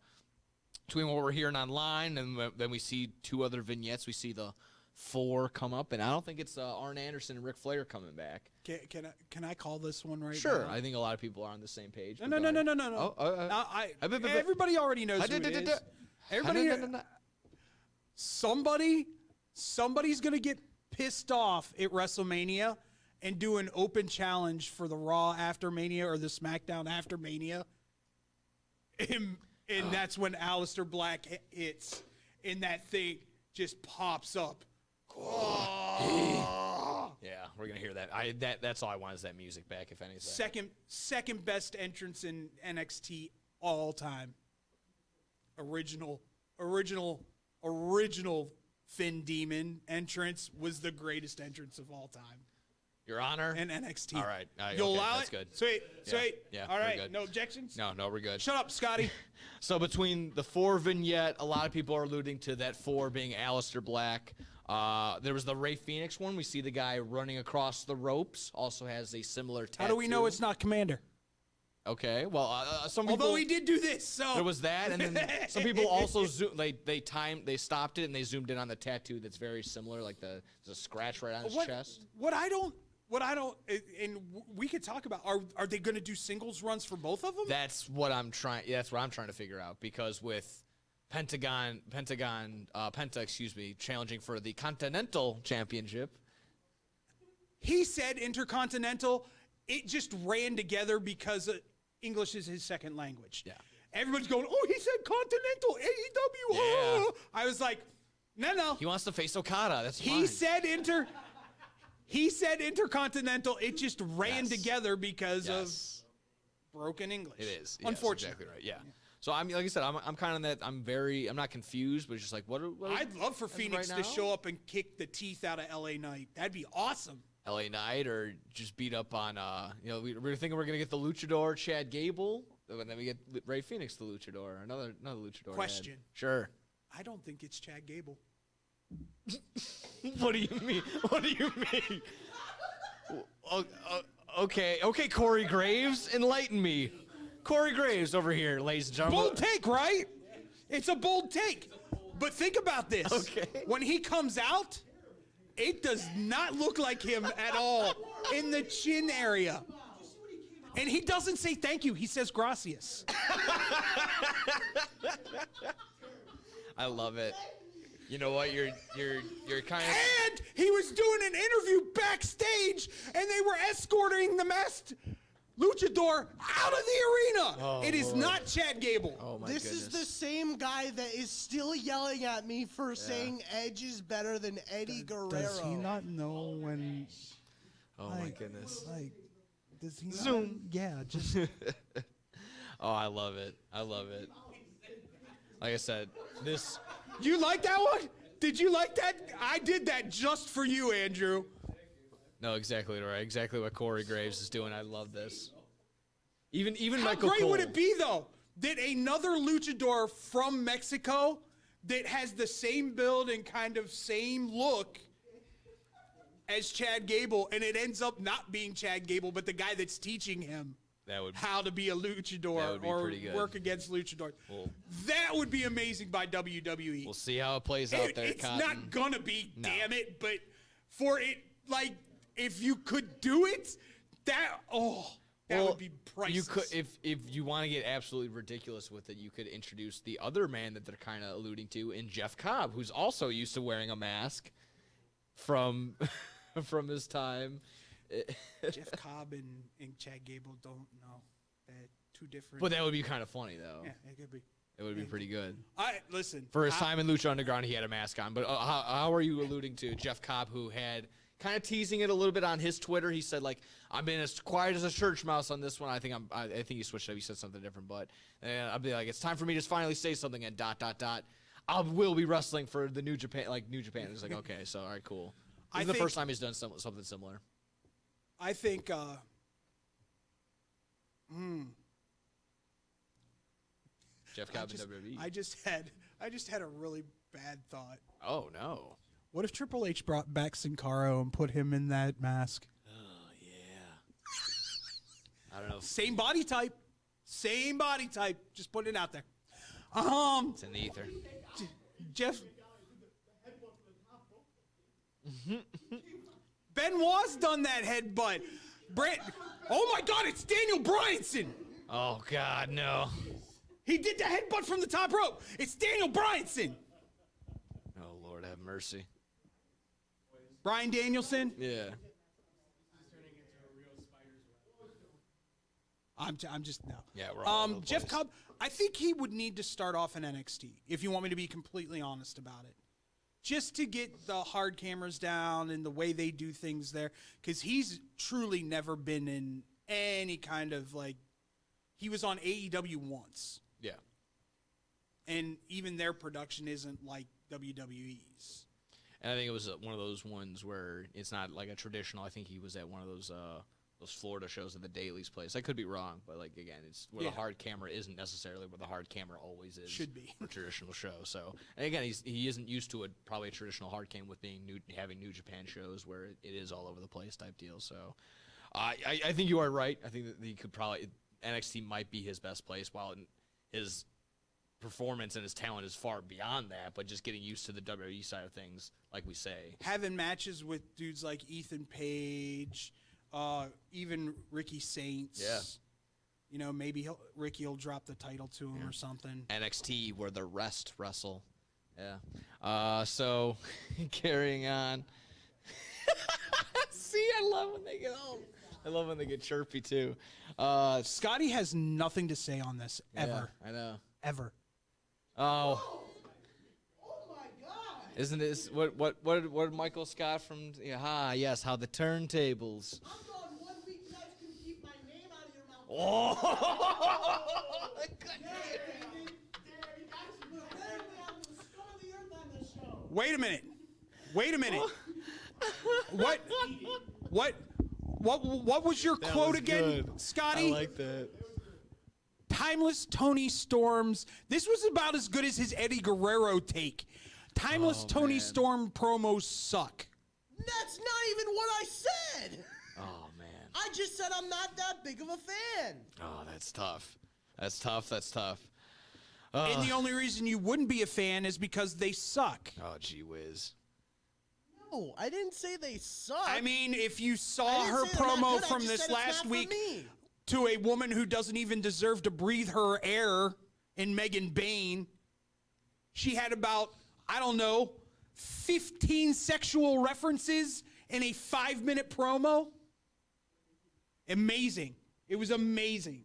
we're hearing online and then we see two other vignettes. We see the 4 come up, and I don't think it's Arn Anderson and Ric Flair coming back. Can I call this one right now? Sure. I think a lot of people are on the same page. No. Everybody already knows who it is. Everybody. Somebody's gonna get pissed off at WrestleMania and do an open challenge for the Raw after Mania or the SmackDown after Mania, and that's when Aleister Black hits, and that thing just pops up. Yeah, we're gonna hear that. That's all I want is that music back, if anything. Second best entrance in NXT all time. Original Finn Demon entrance was the greatest entrance of all time. Your Honor? In NXT. All right. You'll okay, allow that's it? good. Sweet. Yeah, all we're right. good. No objections? No, we're good. Shut up, Scotty. So between the 4 vignette, a lot of people are alluding to that 4 being Aleister Black. There was the Rey Fenix one. We see the guy running across the ropes. Also has a similar tattoo. How do we know it's not Commander? Okay, well, some people. Although he did do this, so there was that, and then some people also they stopped it and they zoomed in on the tattoo that's very similar, like there's a scratch right on his chest. What I don't, and we could talk about are they going to do singles runs for both of them? That's what I'm trying. Yeah, that's what I'm trying to figure out because with Penta, challenging for the Continental Championship. He said Intercontinental. It just ran together because English is his second language. Yeah. Everybody's going, oh, he said Continental, AEW. Yeah. I was like, no. He wants to face Okada. That's fine. He said Intercontinental. It just ran together because of broken English. It is. Unfortunately. Yes, exactly right. Yeah. So like I said, I'm kind of that. I'm not confused, but it's just like what I'd love for Phoenix to show up and kick the teeth out of LA Knight. That'd be awesome. LA Knight or just beat up on, we were thinking we're going to get the Luchador, Chad Gable, and then we get Rey Fenix, the Luchador, another Luchador. Question. Sure. I don't think it's Chad Gable. What do you mean? What do you mean? Okay, Corey Graves, enlighten me. Corey Graves over here, ladies and gentlemen. Bold take, right? It's a bold take. But think about this. Okay. When he comes out, it does not look like him at all in the chin area. And he doesn't say thank you. He says gracias. I love it. You know what? You're kind of. And he was doing an interview backstage, and they were escorting the masked luchador out of the arena. Oh, it is not Chad Gable. Oh my This goodness. is the same guy that is still yelling at me for saying Edge is better than Eddie Guerrero. Does he not know when? Oh my goodness. Like, does he? Zoom. Yeah, just. Oh, I love it. I love it. Like I said, this. You like that one? Did you like that? I did that just for you, Andrew. No, exactly right. Exactly what Corey Graves is doing. I love this. Even How Michael great Cole. would it be, though, that another luchador from Mexico that has the same build and kind of same look as Chad Gable, and it ends up not being Chad Gable, but the guy that's teaching him how to be a luchador or work against luchadors. That would be amazing by WWE. We'll see how it plays out there, It's Cotton. not gonna be, damn it, but for it, like, if you could do it, that would be priceless. You could, if you want to get absolutely ridiculous with it, you could introduce the other man that they're kind of alluding to in Jeff Cobb, who's also used to wearing a mask from from his time. Jeff Cobb and Chad Gable don't know that two different. But that would be kind of funny, though. Yeah, it could be. It would be pretty good. Listen. For his time in Lucha Underground, he had a mask on. But how are you alluding to Jeff Cobb, who had kind of teasing it a little bit on his Twitter? He said, like, I'm being as quiet as a church mouse on this one. I think he switched up. He said something different. But I'll be like, it's time for me to finally say something and ... I will be wrestling for the New Japan, It's like, okay, so all right, cool. This is the first time he's done something similar. I think. Jeff Cobb in WWE. I just had a really bad thought. Oh no! What if Triple H brought back Sin Cara and put him in that mask? Oh yeah. I don't know. Same body type. Just putting it out there. It's in the ether. Jeff. Benoit's done that headbutt. Oh my God! It's Daniel Bryanson. Oh God, no. He did the headbutt from the top rope. It's Daniel Bryanson. Oh Lord, have mercy. Bryan Danielson. Yeah. I'm just no. Yeah, we're all over the Jeff place. Cobb. I think he would need to start off in NXT if you want me to be completely honest about it, just to get the hard cameras down and the way they do things there, because he's truly never been in any kind of like. He was on AEW once. Yeah. And even their production isn't like WWE's. And I think it was one of those ones where it's not like a traditional. I think he was at one of those Florida shows at the Daly's place. I could be wrong, but like again, it's where the hard camera isn't necessarily where the hard camera always is. Should be for a traditional show. So, and again, he isn't used to probably a traditional hard cam with having New Japan shows where it is all over the place type deal. So, I think you are right. I think that he could probably NXT might be his best place, while his performance and his talent is far beyond that, but just getting used to the WWE side of things, like we say. Having matches with dudes like Ethan Page, even Ricky Saints. Yeah. You know, maybe Ricky will drop the title to him or something. NXT, where the rest wrestle. Yeah. So, carrying on. See, I love when they get home. I love when they get chirpy, too. Scotty has nothing to say on this, ever. Yeah, I know. Ever. Oh. Oh my God! Isn't this what Michael Scott from yes, how the turntables. I'm going 1 week. You guys can keep my name out of your mouth. Oh. Wait a minute. What was your quote again, good. Scotty? I like that. Timeless Tony Storm's. This was about as good as his Eddie Guerrero take. Timeless Tony Storm promos suck. That's not even what I said. Oh man. I just said I'm not that big of a fan. Oh, that's tough. That's tough. And the only reason you wouldn't be a fan is because they suck. Oh, gee whiz. No, I didn't say they suck. I mean, if you I saw didn't her say they're not promo good, I from just this said it's last not for week me. to a woman who doesn't even deserve to breathe her air in Megan Bain, she had about, 15 sexual references in a 5-minute promo. Amazing. It was amazing.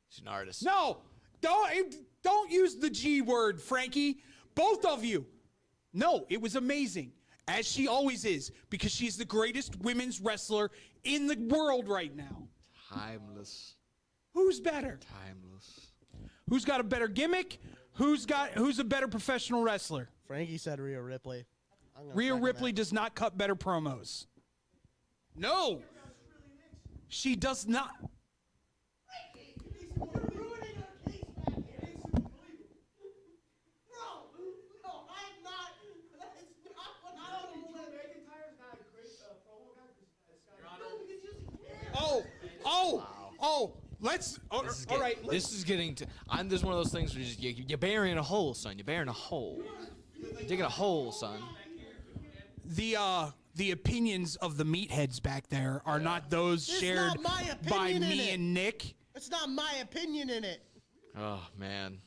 She's an artist. No, don't use the G word, Frankie. Both of you. No, it was amazing, as she always is, because she's the greatest women's wrestler in the world right now. Timeless. Who's better? Timeless. Who's got a better gimmick? Who's a better professional wrestler? Frankie said Rhea Ripley. Rhea Ripley does not cut better promos. No. She does not. Let's. All right. This is getting to. There's one of those things where you're burying a hole, son. You're burying a hole. You're digging a hole, son. The opinions of the meatheads back there are not those There's shared not my by opinion in me it. and Nick. It's not my opinion in it. Oh man.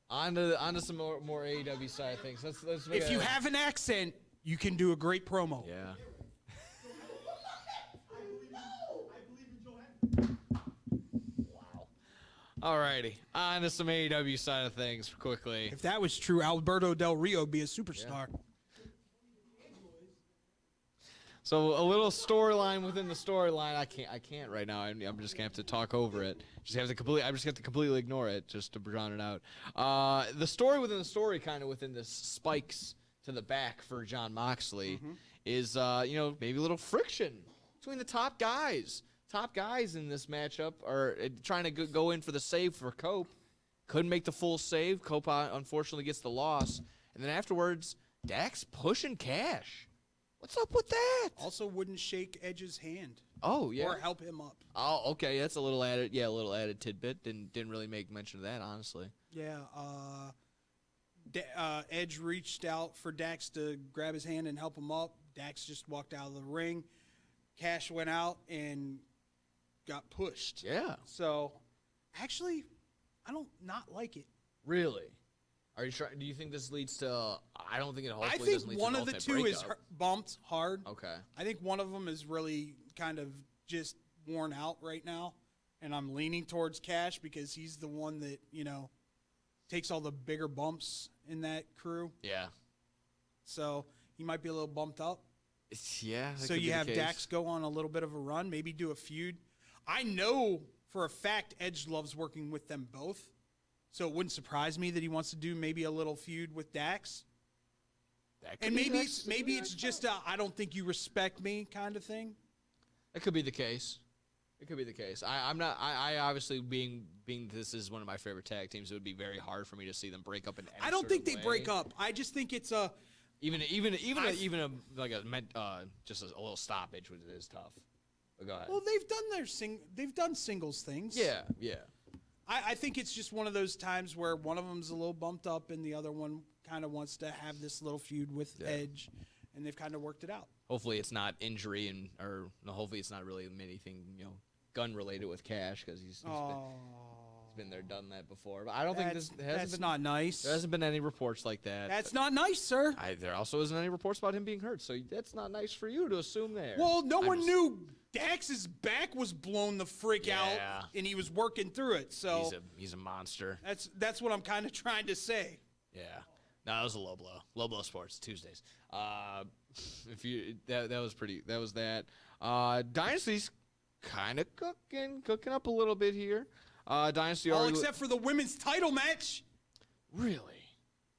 On to some more AEW side of things. Let's make If you have an accent, you can do a great promo. Yeah. Alrighty, on to some AEW side of things quickly. If that was true, Alberto Del Rio would be a superstar. So a little storyline within the storyline. I can't right now. I'm just gonna have to talk over it. I'm just have to completely ignore it just to drown it out. The story within the story, kind of within this spikes to the back for Jon Moxley, is maybe a little friction between the top guys. Top guys in this matchup are trying to go in for the save for Cope. Couldn't make the full save. Cope unfortunately gets the loss, and then afterwards, Dax pushing Cash. What's up with that? Also wouldn't shake Edge's hand. Oh, yeah. Or help him up. Oh, okay. That's a little added tidbit. Didn't really make mention of that, honestly. Yeah. Edge reached out for Dax to grab his hand and help him up. Dax just walked out of the ring. Cash went out and got pushed. Yeah. So, actually, I don't not like it. Really? Are you trying? Do you think this leads to? I don't think it. Hopefully I think doesn't lead one to of the ultimate two is breakup. bumped hard. Okay. I think one of them is really kind of just worn out right now, and I'm leaning towards Cash because he's the one that takes all the bigger bumps in that crew. Yeah. So he might be a little bumped up. Yeah. So you have Dax go on a little bit of a run, maybe do a feud. I know for a fact Edge loves working with them both. So it wouldn't surprise me that he wants to do maybe a little feud with Dax. And maybe it's just a I don't think you respect me kind of thing. That could be the case. It could be the case. I obviously being this is one of my favorite tag teams. It would be very hard for me to see them break up in any I don't think they way. break up. I just think it's a just a little stoppage, which is tough. But go ahead. Well, they've done singles things. Yeah. I think it's just one of those times where one of them's a little bumped up and the other one kind of wants to have this little feud with Edge, and they've kind of worked it out. Hopefully it's not injury hopefully it's not really anything gun related with Cash because he's been there, done that before. But I don't think that's not nice. There hasn't been any reports like that. That's not nice, sir. There also isn't any reports about him being hurt, so that's not nice for you to assume there. Well, no one knew Dax's back was blown the freak out, and he was working through it. So he's a monster. That's what I'm kind of trying to say. Yeah. No, that was a low blow sports Tuesdays. That was that. Dynasty's kind of cooking up a little bit here. Dynasty all except for the women's title match. Really?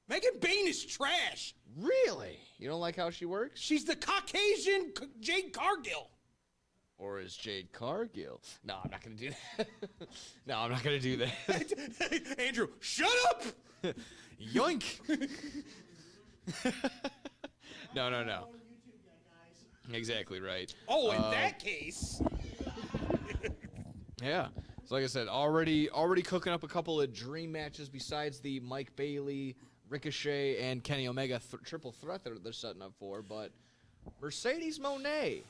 Megan Bayne is trash. Really? You don't like how she works? She's the Caucasian Jade Cargill. Or is Jade Cargill? No, I'm not going to do that. No, I'm not going to do that. Andrew, shut up! Yoink! No. Exactly right. Oh, in that case. Yeah. So like I said, already cooking up a couple of dream matches besides the Mike Bailey, Ricochet, and Kenny Omega triple threat that they're setting up for. But Mercedes Moné,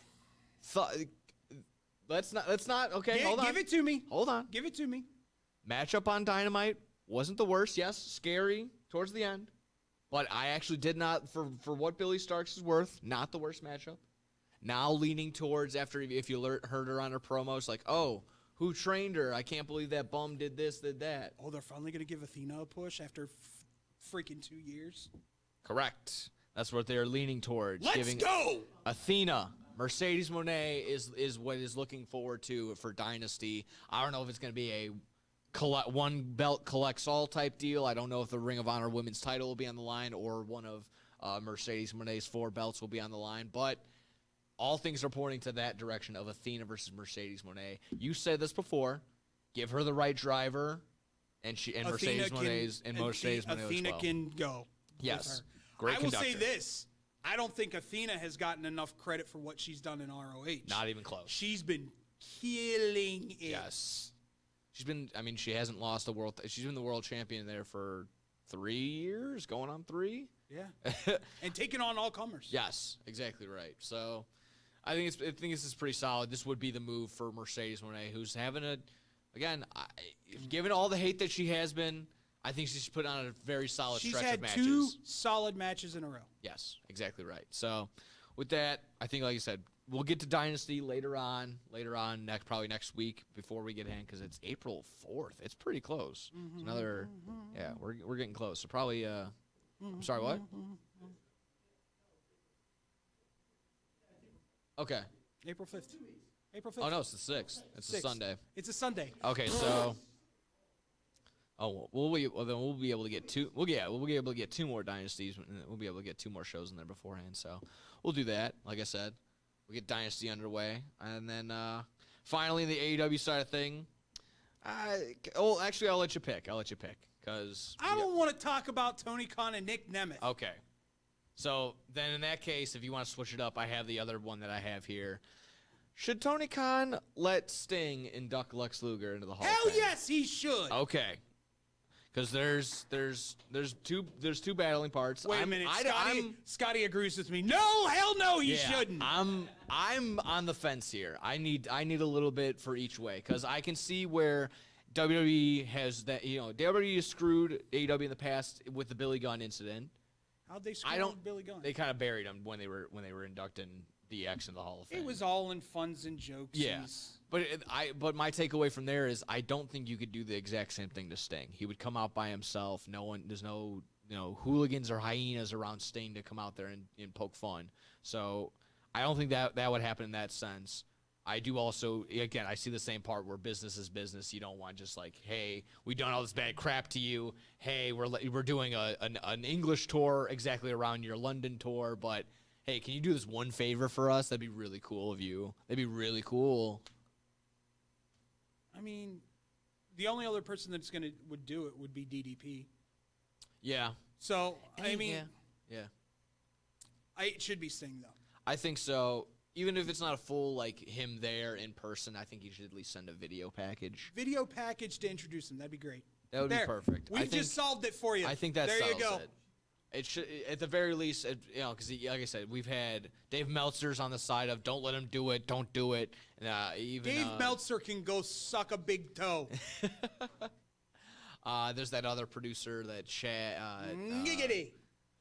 let's not. Okay, hold on. Give it to me. Hold on. Give it to me. Matchup on Dynamite wasn't the worst. Yes, scary towards the end, but I actually did not, for what Billy Starks is worth, not the worst matchup. Now leaning towards if you heard her on her promos, like, oh, who trained her? I can't believe that bum did this, did that. Oh, they're finally going to give Athena a push after freaking 2 years? Correct. That's what they're leaning towards. Let's go! Athena. Mercedes Moné is what is looking forward to for Dynasty. I don't know if it's going to be a one belt collects all type deal. I don't know if the Ring of Honor women's title will be on the line or one of Mercedes Moné's 4 belts will be on the line, but all things are pointing to that direction of Athena versus Mercedes Moné. You said this before. Give her the right driver, and Mercedes Moné Athena can go. Yes, great I will conductor. say this: I don't think Athena has gotten enough credit for what she's done in ROH. Not even close. She's been killing it. Yes, she's been. I mean, she hasn't lost a world. She's been the world champion there for 3 years, going on 3. Yeah, and taking on all comers. Yes, exactly right. So, I think this is pretty solid. This would be the move for Mercedes Moné, who's having given all the hate that she has been, I think she's put on a very solid stretch of matches. She's had 2 solid matches in a row. Yes, exactly right. So, with that, I think, like you said, we'll get to Dynasty later on, probably next week before we get in, because it's April 4th. It's pretty close. It's another, yeah, we're getting close. So probably, I'm sorry, what? Okay. April 5th. April 5th. Oh, no, it's the 6th. It's a Sunday. It's a Sunday. Okay, so. Oh, we'll be able to get two. We'll be able to get 2 more Dynasties. We'll be able to get 2 more shows in there beforehand. So we'll do that. Like I said, we'll get Dynasty underway, and then finally the AEW side of thing. Actually, I'll let you pick. Because I don't want to talk about Tony Khan and Nick Nemeth. Okay. So then, in that case, if you want to switch it up, I have the other one that I have here. Should Tony Khan let Sting induct Lex Luger into the Hall of Fame? Hell yes, he should. Okay. Because there's two battling parts. Wait a minute, Scotty agrees with me. No, hell no, he shouldn't. I'm on the fence here. I need a little bit for each way, because I can see where WWE has that. WWE has screwed AEW in the past with the Billy Gunn incident. How'd they screw Billy Gunn? They kind of buried him when they were inducting DX in the Hall of Fame. It was all in funs and jokes. Yeah. But my takeaway from there is I don't think you could do the exact same thing to Sting. He would come out by himself. There's no hooligans or hyenas around Sting to come out there and poke fun. So I don't think that would happen in that sense. I do also, again, I see the same part where business is business. You don't want just like, hey, we've done all this bad crap to you. Hey, we're doing an English tour exactly around your London tour, but hey, can you do this one favor for us? That'd be really cool of you. That'd be really cool. I mean, the only other person that's would do it would be DDP. Yeah. So I mean, yeah. It should be Sting though. I think so. Even if it's not a full like him there in person, I think you should at least send a video package. Video package to introduce him. That'd be great. That would be perfect. We just solved it for you. I think that there settles you go. it. It should, at the very least, because like I said, we've had Dave Meltzer's on the side of don't let him do it, don't do it. And, Dave Meltzer can go suck a big toe. There's that other producer that Giggity.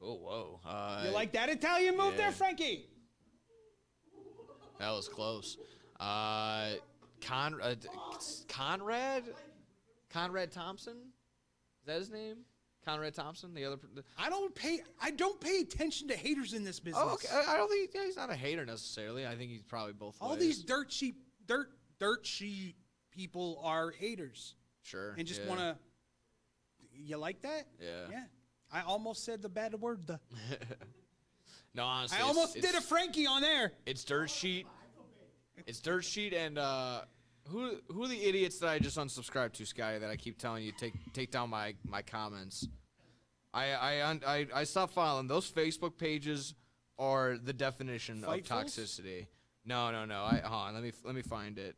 Oh, whoa. You like that Italian move there, Frankie? That was close. Conrad Thompson? Is that his name? Conrad Thompson, the other. I don't pay attention to haters in this business. Oh, okay. I don't think he's not a hater necessarily. I think he's probably both. All ways. These dirt sheet people are haters. Sure. And just want to. You like that? Yeah. Yeah. I almost said the bad word. No, honestly, I almost did a Frankie on there. It's dirt sheet. It's dirt sheet, and who are the idiots that I just unsubscribed to, Scotty? That I keep telling you take down my comments. I stopped following those Facebook pages. Are the definition of toxicity. No. Hold on, let me find it.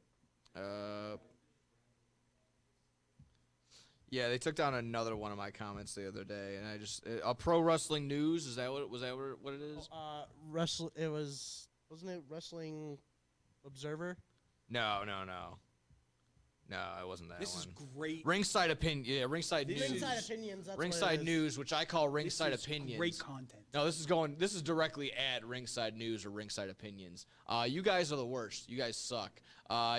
Yeah, they took down another one of my comments the other day, and I just Pro Wrestling News. Is that what what it is? It wasn't it Wrestling Observer? No, it wasn't that This one. is great. Ringside Opinion. Yeah, Ringside News. Ringside Opinions. That's Ringside what it is. News, which I call Ringside This is Opinions. great content. No, this is directly at Ringside News or Ringside Opinions. You guys are the worst. You guys suck.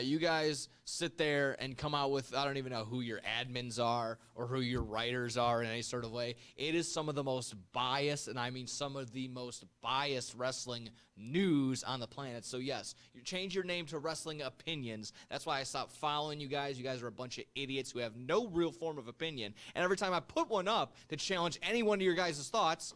You guys sit there and come out with, I don't even know who your admins are or who your writers are in any sort of way. It is some of the most biased, and I mean some of the most biased wrestling news on the planet. So yes, you change your name to Wrestling Opinions. That's why I stopped following you guys. You guys are a bunch of idiots who have no real form of opinion. And every time I put one up to challenge any one of your guys' thoughts,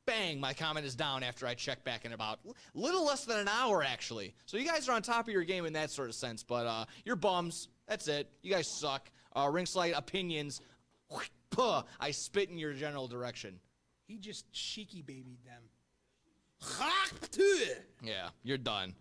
bang, my comment is down after I check back in about a little less than an hour, actually. So you guys are on top of your game in that sort of sense, but you're bums. That's it. You guys suck. Ringside Opinions, I spit in your general direction. He just cheeky babied them. Yeah, you're done.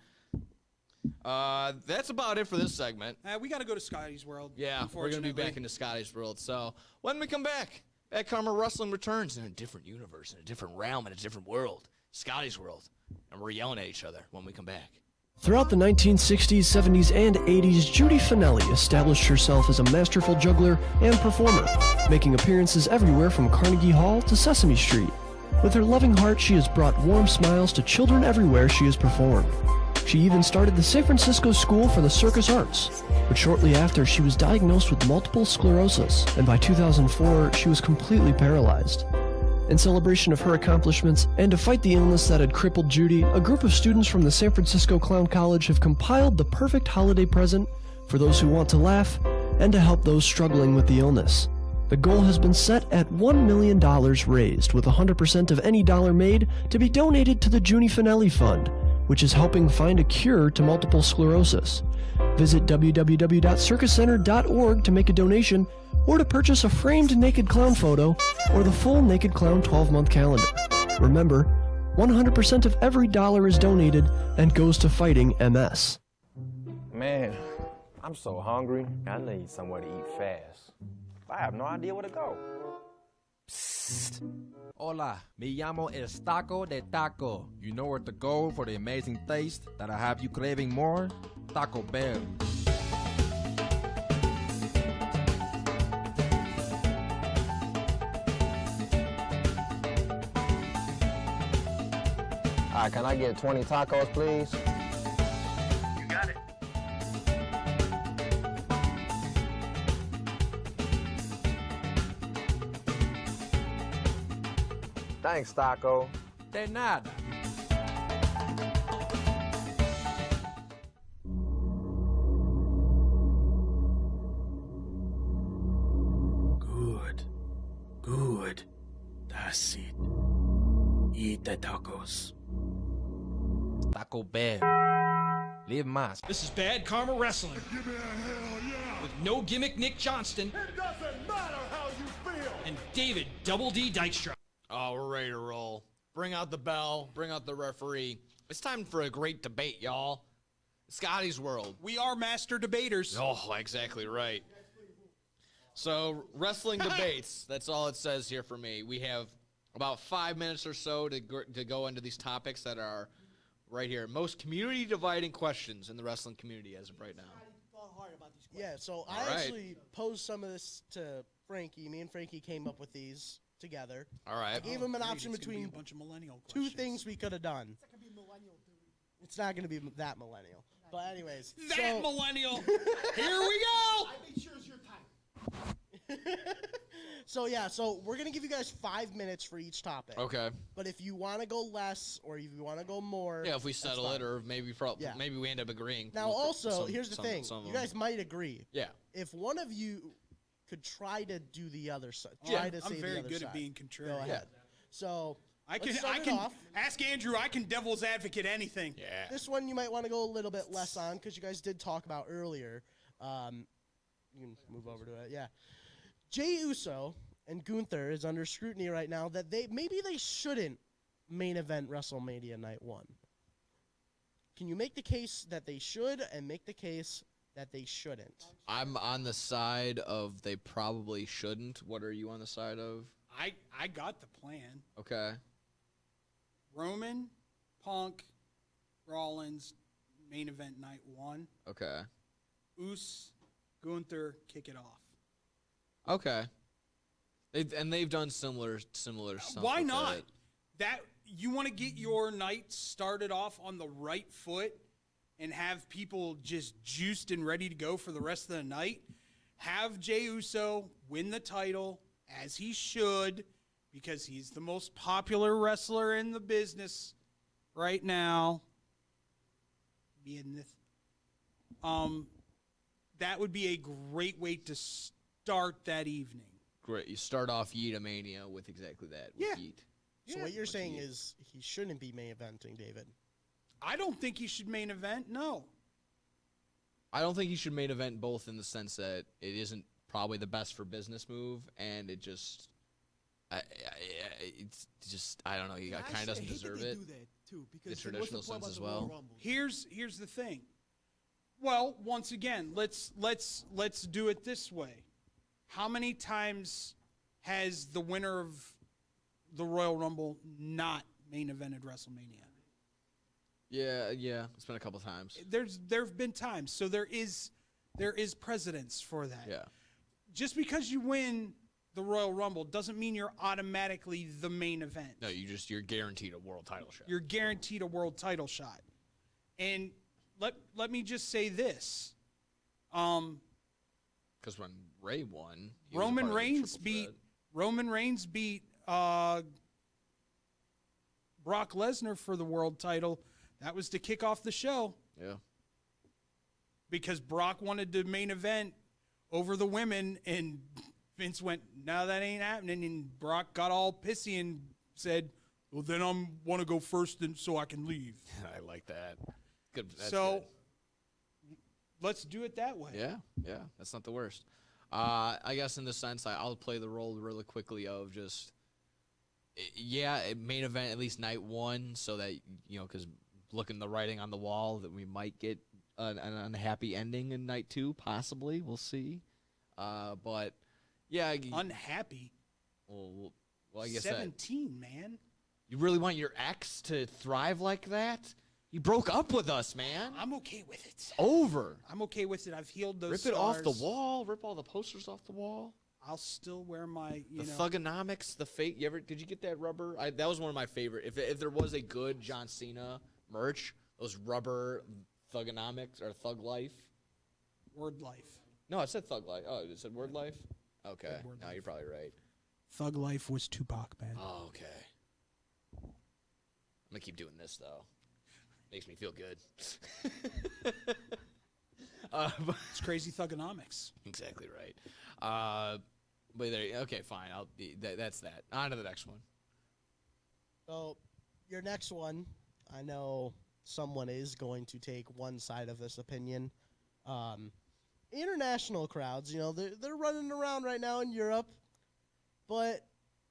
That's about it for this segment. We got to go to Scotty's World. Yeah, we're going to be back into Scotty's World. So when we come back, Bad Karma Wrestling returns in a different universe, in a different realm, in a different world. Scotty's World. And we're yelling at each other when we come back. Throughout the 1960s, 70s, and 80s, Judy Finelli established herself as a masterful juggler and performer, making appearances everywhere from Carnegie Hall to Sesame Street. With her loving heart, she has brought warm smiles to children everywhere she has performed. She even started the San Francisco School for the Circus Arts, but shortly after she was diagnosed with multiple sclerosis, and by 2004 she was completely paralyzed. In celebration of her accomplishments and to fight the illness that had crippled Judy, a group of students from the San Francisco Clown College have compiled the perfect holiday present for those who want to laugh and to help those struggling with the illness. The goal has been set at $1 million raised, with 100% of any dollar made to be donated to the Junie Finelli Fund, which is helping find a cure to multiple sclerosis. Visit www.circuscenter.org to make a donation or to purchase a framed Naked Clown photo or the full Naked Clown 12-month calendar. Remember, 100% of every dollar is donated and goes to fighting MS. Man, I'm so hungry. I need somewhere to eat fast. I have no idea where to go. Psst. Hola, me llamo El Taco de Taco. You know where to go for the amazing taste that'll have you craving more? Taco Bell. Alright, can I get 20 tacos, please? You got it. Thanks, Taco. De nada. Good. Good. That's it. Eat the tacos. Taco Bell. Live más. This is Bad Karma Wrestling. Give me a hell yeah. With no gimmick Nick Johnston. It doesn't matter how you feel. And David Double D Dykstra. Oh, we're ready to roll. Bring out the bell. Bring out the referee. It's time for a great debate, y'all. Scotty's World. We are master debaters. Oh, exactly right. So, wrestling debates. That's all it says here for me. We have about 5 minutes or so to go into these topics that are right here. Most community dividing questions in the wrestling community as of right now. Yeah, so I actually posed some of this to Frankie. Me and Frankie came up with these together. All right. I gave him an Great, option it's gonna be between a bunch of millennial two questions. things we could have done. It's not going to be that millennial. But anyways. That millennial. Here we go. I made sure it's your time. So we're going to give you guys 5 minutes for each topic. Okay. But if you want to go less or if you want to go more. Yeah, if we settle it or maybe maybe we end up agreeing. Now with also, some- here's the some- thing. some of You them. guys might agree. Yeah. If one of you could try to do the other side. Yeah, Try to I'm say very the other good side. at being contrarian. Go ahead. So I let's start it off. ask Andrew. I can devil's advocate anything. Yeah. This one you might want to go a little bit less on because you guys did talk about earlier. You can move over to it. Yeah. Jey Uso and Gunther is under scrutiny right now that maybe they shouldn't main event WrestleMania Night 1. Can you make the case that they should and make the case that they shouldn't? I'm on the side of they probably shouldn't. What are you on the side of? I got the plan. Okay. Roman, Punk, Rollins, main event Night 1. Okay. Uso, Gunther, kick it off. Okay. They've done similar stuff. Why with not? it. That you want to get your night started off on the right foot and have people just juiced and ready to go for the rest of the night. Have Jey Uso win the title as he should because he's the most popular wrestler in the business right now. That would be a great way to start that evening. Great. You start off Yeetamania with exactly that. With Yeah. Yeet. So what you're saying is he shouldn't be main eventing, David. I don't think he should main event. No. I don't think he should main event both in the sense that it isn't probably the best for business move, and it just, it's just I don't know. He kind of doesn't deserve it. Do that too, because The what's traditional point sense about as the Royal well. Rumble? Here's the thing. Well, once again, let's do it this way. How many times has the winner of the Royal Rumble not main evented WrestleMania? Yeah. It's been a couple times. There've been times, so there is precedence for that. Yeah. Just because you win the Royal Rumble doesn't mean you're automatically the main event. No, you're guaranteed a world title shot. You're guaranteed a world title shot. And let me just say this. Because when Ray won, he was a Roman part of the Reigns triple beat threat. Roman Reigns beat Brock Lesnar for the world title. That was to kick off the show. Yeah. Because Brock wanted the main event over the women, and Vince went, "No, that ain't happening." And Brock got all pissy and said, "Well, then I want to go first, so I can leave." I like that. Good. That's So good. let's do it that way. Yeah, that's not the worst. I guess in the sense, I'll play the role really quickly of just, main event at least night one, so that because looking the writing on the wall that we might get an unhappy ending in night two, possibly. We'll see. But yeah, Unhappy. Well, I guess 17, man. You really want your ex to thrive like that? You broke up with us, man. I'm okay with it. It's over. I'm okay with it. I've healed those Rip it off the scars. wall. Rip all the posters off the wall. I'll still wear my, The Thugonomics, the fake. Did you get that rubber? That was one of my favorite. If there was a good John Cena merch, those rubber Thugonomics or Thug Life. Word Life. No, it said Thug Life. Oh, it said Word Life? Okay. Word No, Life. you're probably right. Thug Life was Tupac, man. Oh, okay. I'm going to keep doing this, though. Makes me feel good. It's crazy Thugonomics. Exactly right. But there, okay, fine. That's that. On to the next one. So, your next one, I know someone is going to take one side of this opinion. International crowds, they're running around right now in Europe, but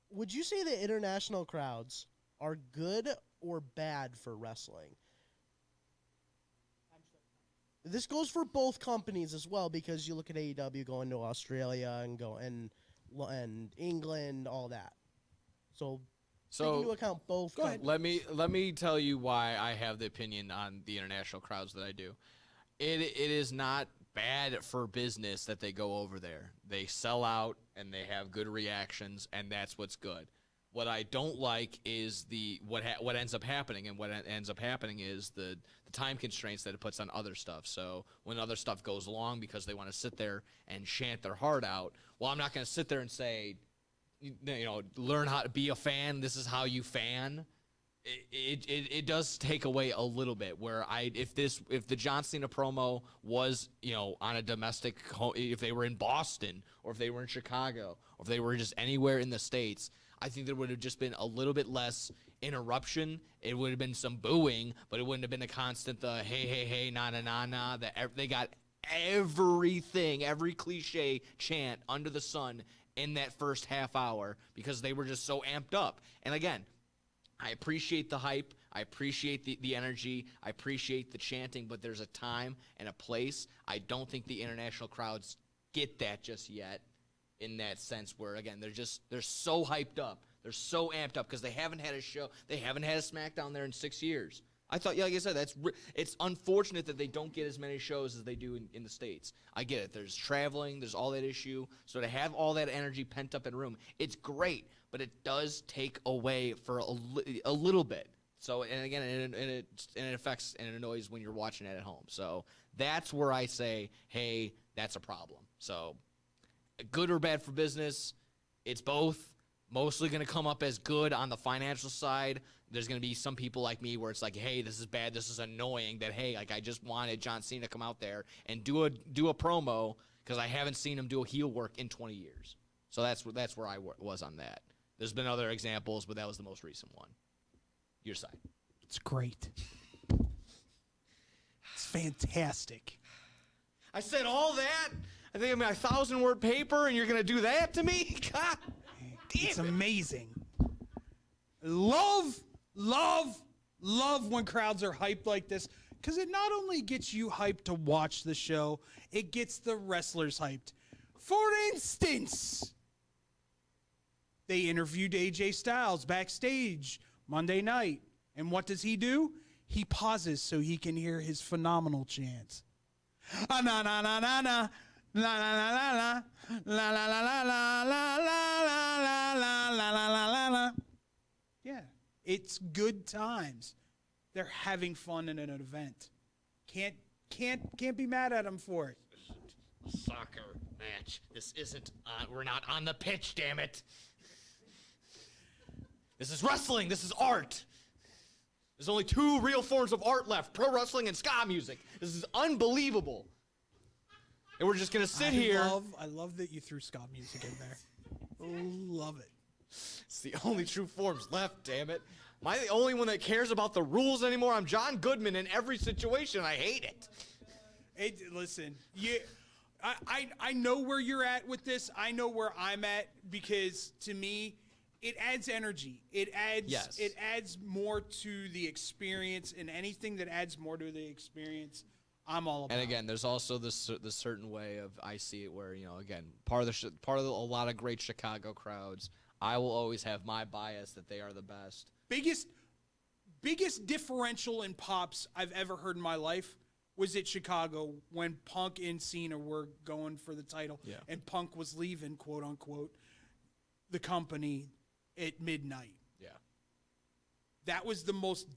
would you say that international crowds are good or bad for wrestling? This goes for both companies as well, because you look at AEW going to Australia and England, all that. So take into account both. Go ahead. Let me tell you why I have the opinion on the international crowds that I do. It is not bad for business that they go over there. They sell out and they have good reactions, and that's what's good. What I don't like is what ends up happening, and what ends up happening is the time constraints that it puts on other stuff. So when other stuff goes along because they want to sit there and chant their heart out, well, I'm not going to sit there and say, learn how to be a fan. This is how you fan. It does take away a little bit. Where if the John Cena promo was on a domestic, if they were in Boston or if they were in Chicago or if they were just anywhere in the States, I think there would have just been a little bit less interruption. It would have been some booing, but it wouldn't have been a constant hey, na na na na. They got everything, every cliche chant under the sun in that first half hour because they were just so amped up. And again, I appreciate the hype. I appreciate the energy. I appreciate the chanting, but there's a time and a place. I don't think the international crowds get that just yet. In that sense, where again they're so hyped up, they're so amped up because they haven't had a show, they haven't had a SmackDown there in 6 years. I thought, like I said, it's unfortunate that they don't get as many shows as they do in the States. I get it. There's traveling, there's all that issue. So to have all that energy pent up in a room, it's great, but it does take away for a little bit. So and again, it affects and it annoys when you're watching it at home. So that's where I say, hey, that's a problem. So. Good or bad for business, it's both. Mostly going to come up as good on the financial side. There's going to be some people like me where it's like, hey, this is bad, this is annoying, that, hey, like I just wanted John Cena to come out there and do a promo because I haven't seen him do a heel work in 20 years. So that's where I was on that. There's been other examples, but that was the most recent one. Your side. It's great. It's fantastic. I said all that? I think I'm a 1,000-word paper, and you're going to do that to me? God damn It's amazing. Love when crowds are hyped like this, because it not only gets you hyped to watch the show, it gets the wrestlers hyped. For instance, they interviewed AJ Styles backstage Monday night, and what does he do? He pauses so he can hear his phenomenal chant. Ah, na na na na na. La la la la la la la la la la la la la la la la la. Yeah, it's good times. They're having fun in an event. Can't be mad at him for it. Soccer match. This isn't we're not on the pitch, damn it. This is wrestling. This is art. There's only 2 real forms of art left, pro wrestling and ska music. This is unbelievable. And we're just going to sit here. I love that you threw ska music in there. Love it. It's the only true forms left, damn it. Am I the only one that cares about the rules anymore? I'm John Goodman in every situation. I hate it. Hey, listen, I know where you're at with this. I know where I'm at because to me, it adds energy. It adds more to the experience, and anything that adds more to the experience, I'm all about. And again, there's also this certain way of I see it where, you know, again, part of a lot of great Chicago crowds, I will always have my bias that they are the best. Biggest differential in pops I've ever heard in my life was at Chicago when Punk and Cena were going for the title, and Punk was leaving, quote unquote, the company at midnight. Yeah. That was the most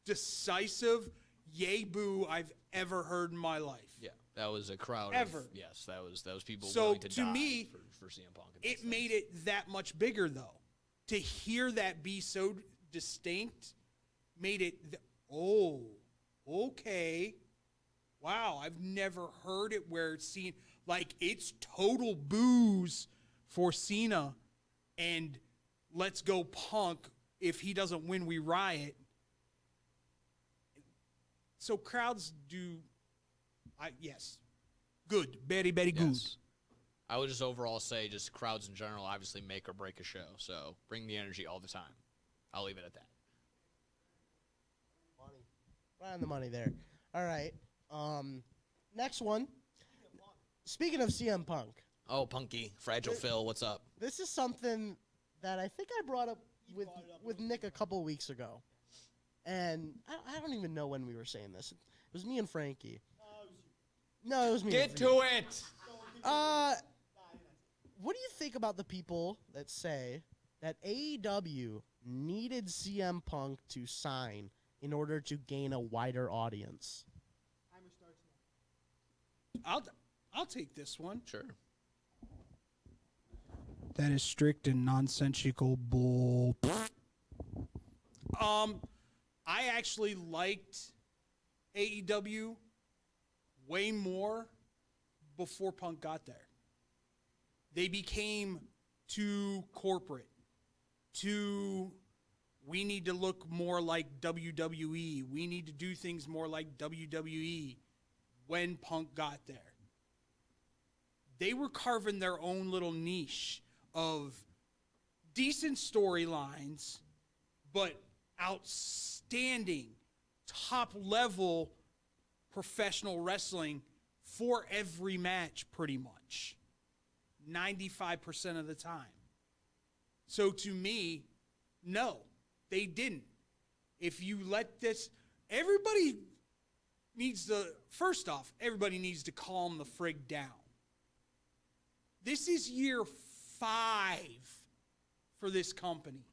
decisive yay boo I've ever heard in my life. Yeah, that was a crowd. Ever. Yes, that was people So willing to to die me, for CM Punk. It made it that much bigger, though. To hear that be so distinct made it, okay. Wow, I've never heard it where it's seen, like, it's total boos for Cena and let's go Punk. If he doesn't win, we riot. So crowds do, yes, good, very, very good. I would just overall say just crowds in general obviously make or break a show. So bring the energy all the time. I'll leave it at that. Right on the money there. All right. Next one. Speaking of CM Punk. Oh, Punky. Fragile Phil, what's up? This is something that I think I brought up with Nick a couple weeks ago. And I don't even know when we were saying this. It was me and Frankie. No, it was me. Get to it! What do you think about the people that say that AEW needed CM Punk to sign in order to gain a wider audience? I'll take this one. Sure. That is strict and nonsensical bull. I actually liked AEW way more before Punk got there. They became too corporate, we need to look more like WWE. We need to do things more like WWE when Punk got there. They were carving their own little niche of decent storylines, but outstanding, top-level professional wrestling for every match, pretty much. 95% of the time. So to me, no, they didn't. If you let this, everybody needs to, first off, everybody needs to calm the frig down. This is year 5 for this company.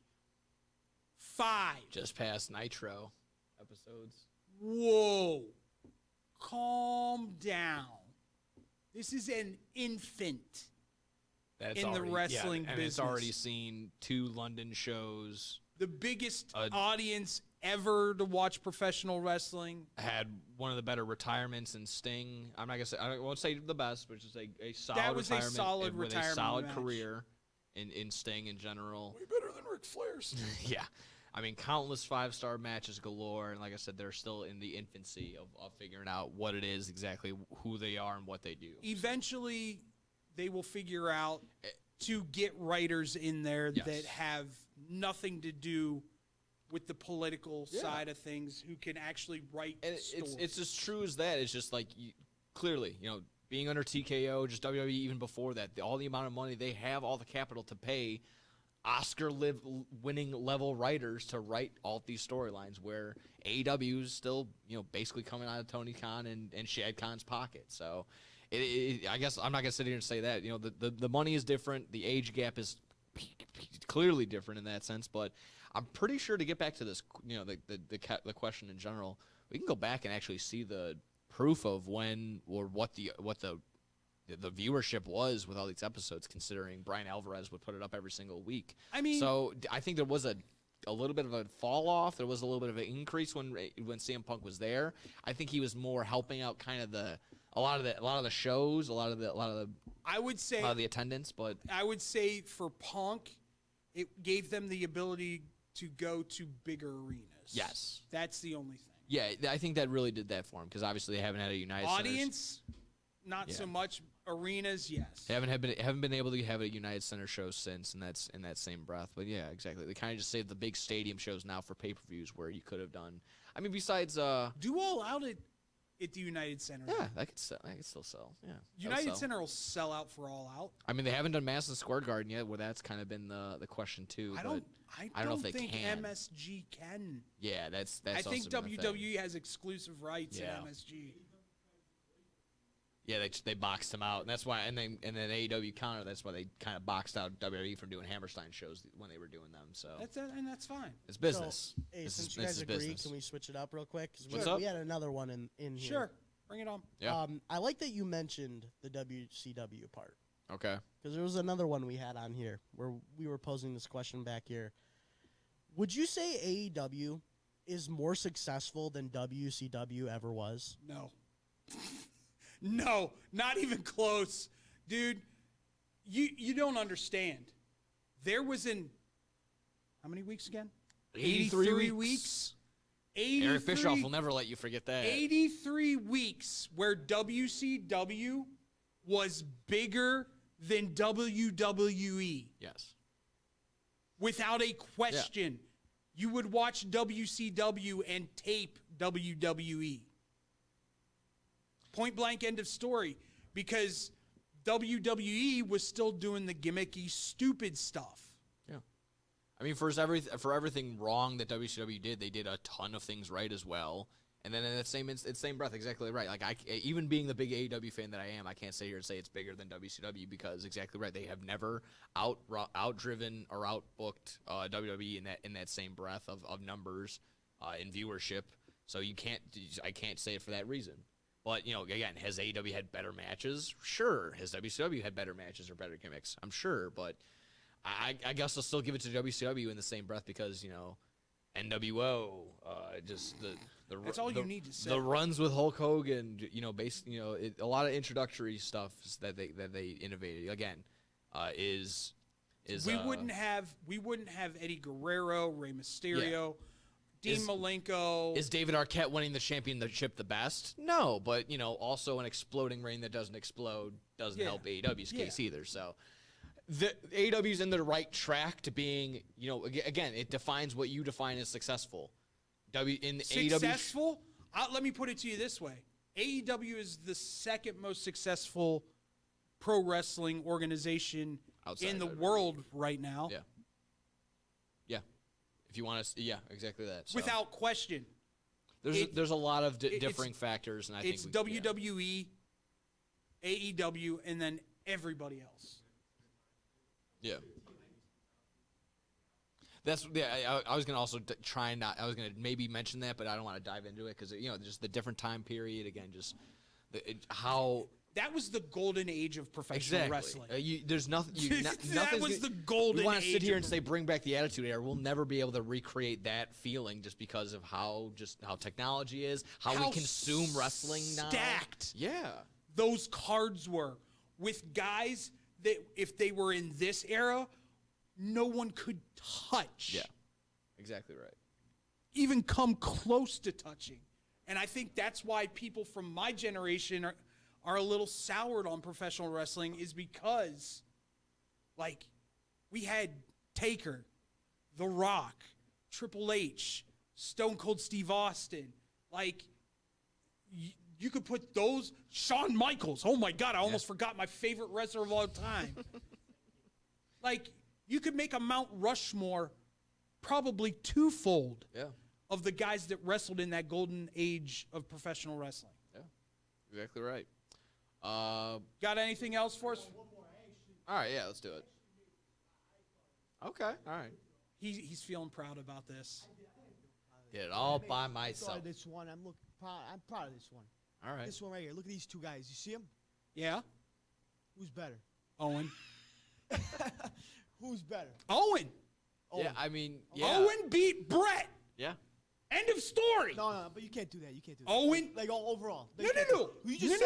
5. Just past Nitro episodes. Whoa. Calm down. This is an infant. That's in the wrestling business. It's already seen 2 London shows. The biggest audience ever to watch professional wrestling. Had one of the better retirements in Sting. I'm not gonna say, I won't say the best, but just a solid that was retirement. A solid with retirement a solid match. Career in Sting in general. Way better than Ric Flair's. Yeah. I mean, countless 5-star matches galore, and like I said, they're still in the infancy of figuring out what it is exactly, who they are and what they do. Eventually, they will figure out to get writers in there that have nothing to do with the political side of things, who can actually write stories. It's as true as that. It's just like, clearly, being under TKO, just WWE even before that, all the amount of money they have, all the capital to pay Oscar-winning level writers to write all these storylines, where AEW is still, basically coming out of Tony Khan and Shad Khan's pocket. So, I guess I'm not gonna sit here and say that. The money is different, the age gap is clearly different in that sense. But I'm pretty sure, to get back to this, the question in general, we can go back and actually see the proof of when or what the viewership was with all these episodes, considering Brian Alvarez would put it up every single week. I mean, so I think there was a little bit of a fall off. There was a little bit of an increase when CM Punk was there. I think he was more helping out kind of a lot of the shows, a lot of the attendance. But I would say for Punk, it gave them the ability to go to bigger arenas. Yes, that's the only thing. Yeah, I think that really did that for him because obviously they haven't had a United audience, not so much. Arenas, yes. They haven't been able to have a United Center show since, and that's in that same breath. But yeah, exactly. They kind of just saved the big stadium shows now for pay-per-views where you could have done. I mean, besides do All Out at the United Center. Yeah, that could still sell. Yeah, United Center will sell out for All Out. I mean, they haven't done Madison Square Garden yet, where that's kind of been the question too. I don't know if they think can. MSG can. Yeah, that's. I think also been a thing. WWE has exclusive rights at MSG. Yeah, they boxed him out, and that's why. And then AEW counter. That's why they kind of boxed out WWE from doing Hammerstein shows when they were doing them. So that's fine. It's business. So, hey, since you guys agree, business. can we switch it up real quick? What's up? We had another one in here. Sure, bring it on. Yeah. I like that you mentioned the WCW part. Okay. Because there was another one we had on here where we were posing this question back here. Would you say AEW is more successful than WCW ever was? No. No, not even close. Dude, you don't understand. There was how many weeks again? 83 weeks. Eric Bischoff will never let you forget that. 83 weeks where WCW was bigger than WWE. Yes. Without a question. Yeah. You would watch WCW and tape WWE. Point blank, end of story. Because WWE was still doing the gimmicky, stupid stuff. Yeah. I mean, for everything wrong that WCW did, they did a ton of things right as well. And then in that same breath, exactly right. Like even being the big AEW fan that I am, I can't sit here and say it's bigger than WCW because exactly right. They have never outdriven or outbooked WWE in that same breath of numbers in viewership. So I can't say it for that reason. But, again, has AEW had better matches? Sure. Has WCW had better matches or better gimmicks? I'm sure. But I guess I'll still give it to WCW in the same breath because, NWO, just that's all you need to say. The runs with Hulk Hogan, a lot of introductory stuff that they innovated. Again, we wouldn't have Eddie Guerrero, Rey Mysterio. Yeah. Dean Malenko. Is David Arquette winning the championship the best? No, but, also an exploding reign that doesn't explode doesn't help AEW's case either. So the AEW's in the right track to being, again, it defines what you define as successful. Successful? Let me put it to you this way. AEW is the second most successful pro wrestling organization in the world right now. Yeah. Yeah. If you want to, exactly that. So. Without question. There's a lot of differing factors, and I think it's WWE, AEW, and then everybody else. Yeah. I was gonna also try and not. I was gonna maybe mention that, but I don't want to dive into it because just the different time period again, just how. That was the golden age of professional wrestling. There's nothing. That was the golden age. We want to sit here and say bring back the Attitude Era. We'll never be able to recreate that feeling just because of how technology is, how we consume wrestling now. Stacked. Yeah. Those cards were with guys that if they were in this era, no one could touch. Yeah. Exactly right. Even come close to touching. And I think that's why people from my generation are a little soured on professional wrestling is because, we had Taker, The Rock, Triple H, Stone Cold Steve Austin. You could put those, Shawn Michaels. Oh, my God, I almost forgot my favorite wrestler of all time. You could make a Mount Rushmore probably twofold of the guys that wrestled in that golden age of professional wrestling. Yeah, exactly right. Got anything else for us? All right, yeah, let's do it. Okay, all right. He's feeling proud about this. Did it all by I myself. thought of this one. I'm proud of this one. All right. This one right here. Look at these two guys. You see them? Yeah. Who's better? Owen. Who's better? Owen. Yeah, I mean, yeah. Owen beat Brett. Yeah. End of story. No, but you can't do that. You can't do that. Owen. Like overall. No. You just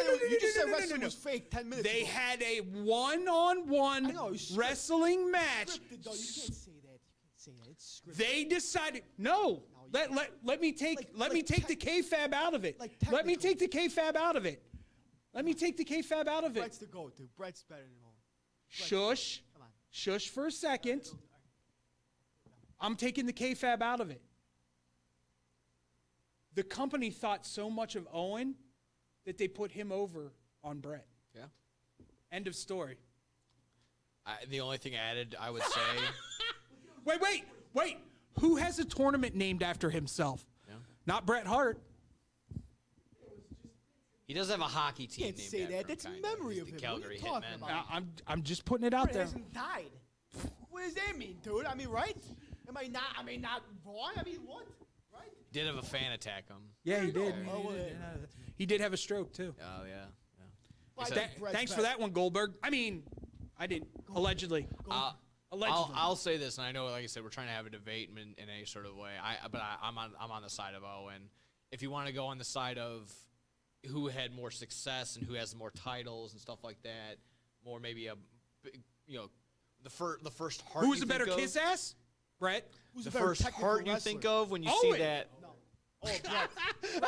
said wrestling was fake 10 minutes They ago. had a one-on-one wrestling match. Scripted, though. You can't say that. You can't say that. It's scripted. They decided no. Let me take the kayfabe out of it. Let me take the kayfabe out of it. Let me take the kayfabe out of it. Brett's the GOAT, dude. Brett's better than Owen. Shush. Come on. Shush for a second. I'm taking the kayfabe out of it. The company thought so much of Owen that they put him over on Brett. Yeah. End of story. The only thing added, I would say. Wait. Who has a tournament named after himself? Yeah. Not Bret Hart. He does have a hockey team. Can't named say after that. him, That's kinda. memory He's of the him. Calgary What are you talking Hitman. about? I'm just putting it out Brett there. hasn't died. What does that mean, dude? I mean, right? Am I not wrong? I mean, what? Right? Did have a fan attack him. Yeah, he did. Oh, He did have a stroke too. Oh yeah. Well, I He think said- Brett's Thanks for better. that one, Goldberg. I mean, I didn't. Allegedly. Allegedly. I'll say this, and I know, like I said, we're trying to have a debate in any sort of way. I'm on the side of Owen. If you want to go on the side of who had more success and who has more titles and stuff like that, more maybe the first heart. Who's you a better think of, kiss ass? Brett. Who's the a better first technical heart you wrestler? think of when you Owen. see that. No. Oh,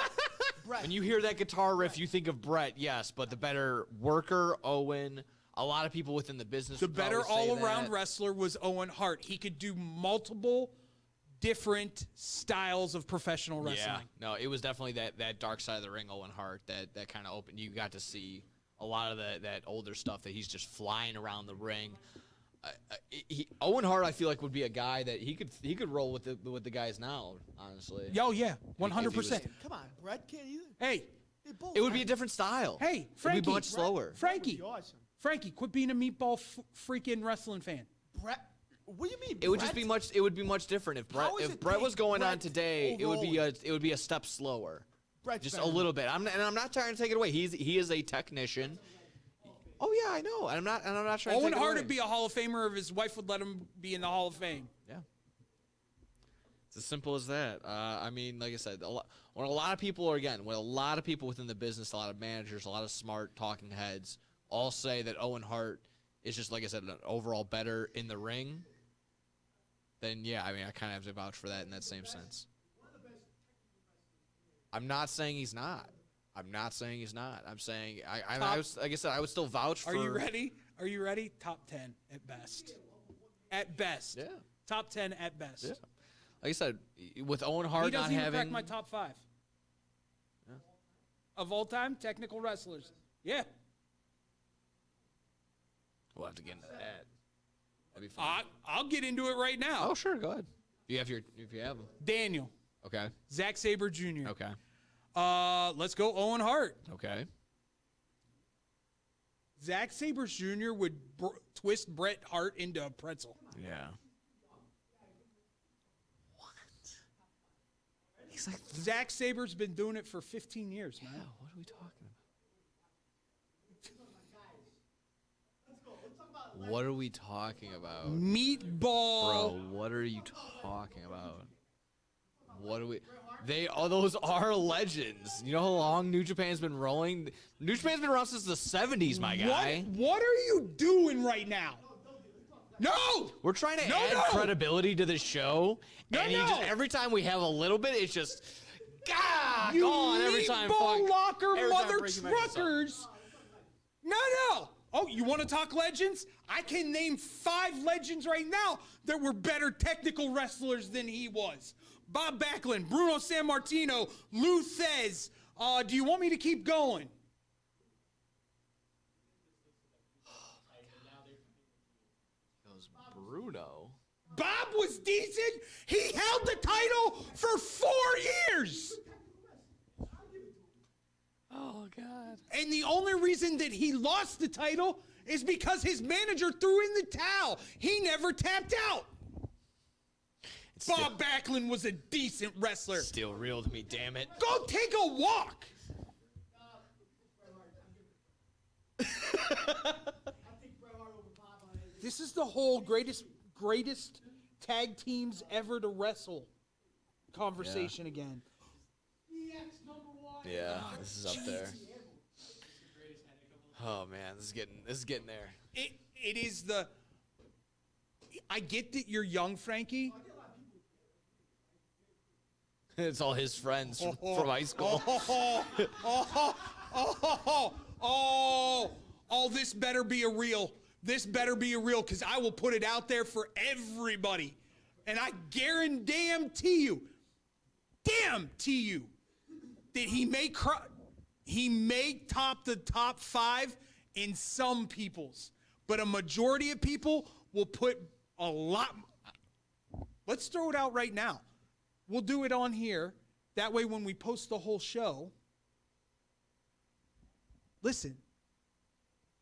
Brett. When you hear that guitar riff, you think of Brett, yes, but the better worker, Owen. A lot of people within the business. The would better probably say all-around that. wrestler was Owen Hart. He could do multiple different styles of professional wrestling. Yeah, no, it was definitely that dark side of the ring, Owen Hart, that kind of opened. You got to see a lot of that older stuff that he's just flying around the ring. Owen Hart, I feel like, would be a guy that he could roll with the guys now. Honestly. Oh yeah, 100%. Come on, Brett can't either. Hey, It would be a different style. hey, It Frankie. would be much slower. Frankie. That would be awesome. Frankie, quit being a meatball freaking wrestling fan. Brett. What do you mean? It would just be much. It would be much different if Brett. How is If it Brett was take going on Brett today, it would be a step slower. Brett's Just better a than little bit. I'm not trying to take it away. He is a technician. Oh yeah, I know. And I'm not trying to Owen take it Hart away. would be a Hall of Famer if his wife would let him be in the Hall of Fame. Yeah. It's as simple as that. I mean, like I said, when a lot of people within the business, a lot of managers, a lot of smart talking heads, all say that Owen Hart is just, like I said, an overall better in the ring, then yeah, I mean, I kind of have to vouch for that in that same sense. I'm not saying he's not. I'm saying like I said, I would still vouch for. Are you ready? Are you ready? Top 10 at best. At best. Yeah. Top 10 at best. Yeah. Like I said, with Owen Hart He doesn't not even having crack my top 5. Yeah. Of all time, technical wrestlers. Yeah. We'll have to get into that. That'd be fun. I'll get into it right now. Oh, sure, go ahead. If you have them. Daniel. Okay. Zack Sabre Jr. Okay. Let's go Owen Hart. Okay. Zack Sabre Jr. would twist Bret Hart into a pretzel. Yeah. He's like, Zack Sabre's been doing it for 15 years, man. Yeah, what are we talking about? What are we talking about? Meatball. Bro, what are you talking about? What are we... those are legends. You know how long New Japan's been rolling? New Japan's been around since the 70s, my guy. What are you doing right now? No! We're trying to add credibility to the show. And every time we have a little bit, it's just... gone every time. Meatball locker every time mother Breaking Back is up. truckers. No. Oh, you want to talk legends? I can name 5 legends right now that were better technical wrestlers than he was. Bob Backlund, Bruno Sammartino, Lou Thez. Do you want me to keep going? Goes Bruno. Bob was decent. He held the title for 4 years. Oh, God. And the only reason that he lost the title is because his manager threw in the towel. He never tapped out. Bob Backlund was a decent wrestler. Still reeled me, damn it. Go take a walk. This is the whole greatest tag teams ever to wrestle conversation again. Yeah, this is up there. Oh man, this is getting there. It is the. I get that you're young, Frankie. It's all his friends from high school. This better be a real. This better be a real, because I will put it out there for everybody. And I guarantee you, that he may top the top 5 in some people's, but a majority of people will put a lot. Let's throw it out right now. We'll do it on here. That way, when we post the whole show, listen,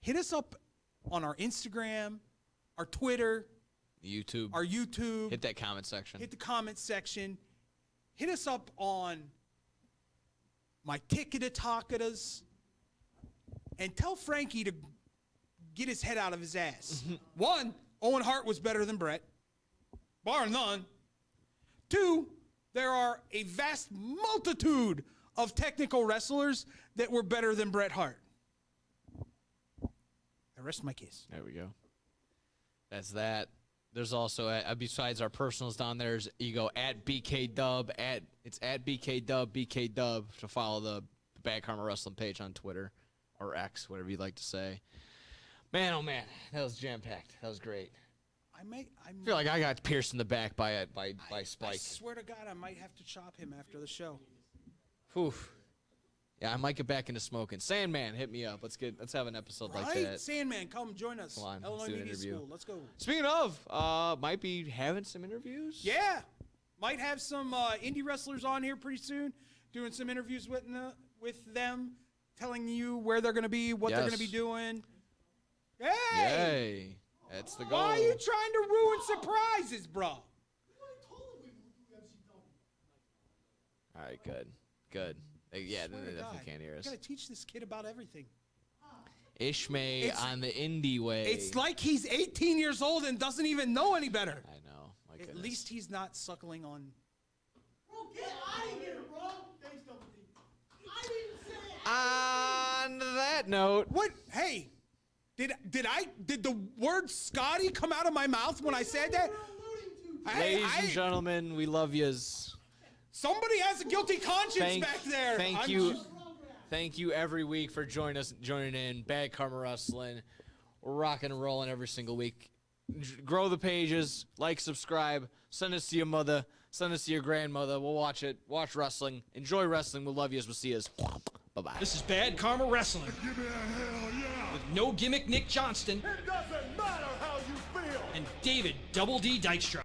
hit us up on our Instagram, our Twitter, our YouTube. Hit that comment section. Hit the comment section. Hit us up on my Ticketa-Talkatas, and tell Frankie to get his head out of his ass. 1, Owen Hart was better than Brett, bar none. 2, there are a vast multitude of technical wrestlers that were better than Bret Hart. I rest my case. There we go. That's that. There's also, besides our personals down there, you go at BK Dub, it's at BK Dub to follow the Bad Karma Wrestling page on Twitter, or X, whatever you'd like to say. Man, oh man, that was jam-packed. That was great. I feel like I got pierced in the back by Spike. I swear to God, I might have to chop him after the show. Whew. Yeah, I might get back into smoking. Sandman, hit me up. Let's have an episode like that. Sandman, come join us. Come on, Illinois let's do an Media interview. School. Let's go. Speaking of, might be having some interviews. Yeah, might have some indie wrestlers on here pretty soon, doing some interviews with them, telling you where they're going to be, what they're going to be doing. Hey! Yay! That's the goal. Why are you trying to ruin surprises, bro? All right, good. Yeah, they definitely can't hear us. I gotta teach this kid about everything. Ishmael on the indie way. It's like he's 18 years old and doesn't even know any better. I know. My At goodness. least he's not suckling on. Bro, get out of here, bro. Thanks, Double D. I didn't say it. On that note, what? Hey, did the word Scotty come out of my mouth when I said that? Ladies and gentlemen, we love yous. Somebody has a guilty conscience back there. Thank you every week for joining in Bad Karma Wrestling. We're rocking and rolling every single week. Grow the pages, like, subscribe, send us to your mother, send us to your grandmother. We'll watch it. Watch wrestling. Enjoy wrestling. We'll love you. We'll see you. Bye-bye. This is Bad Karma Wrestling. Give me a hell yeah. With No Gimmick Nick Johnston. It doesn't matter how you feel. And David Double D Dykstra.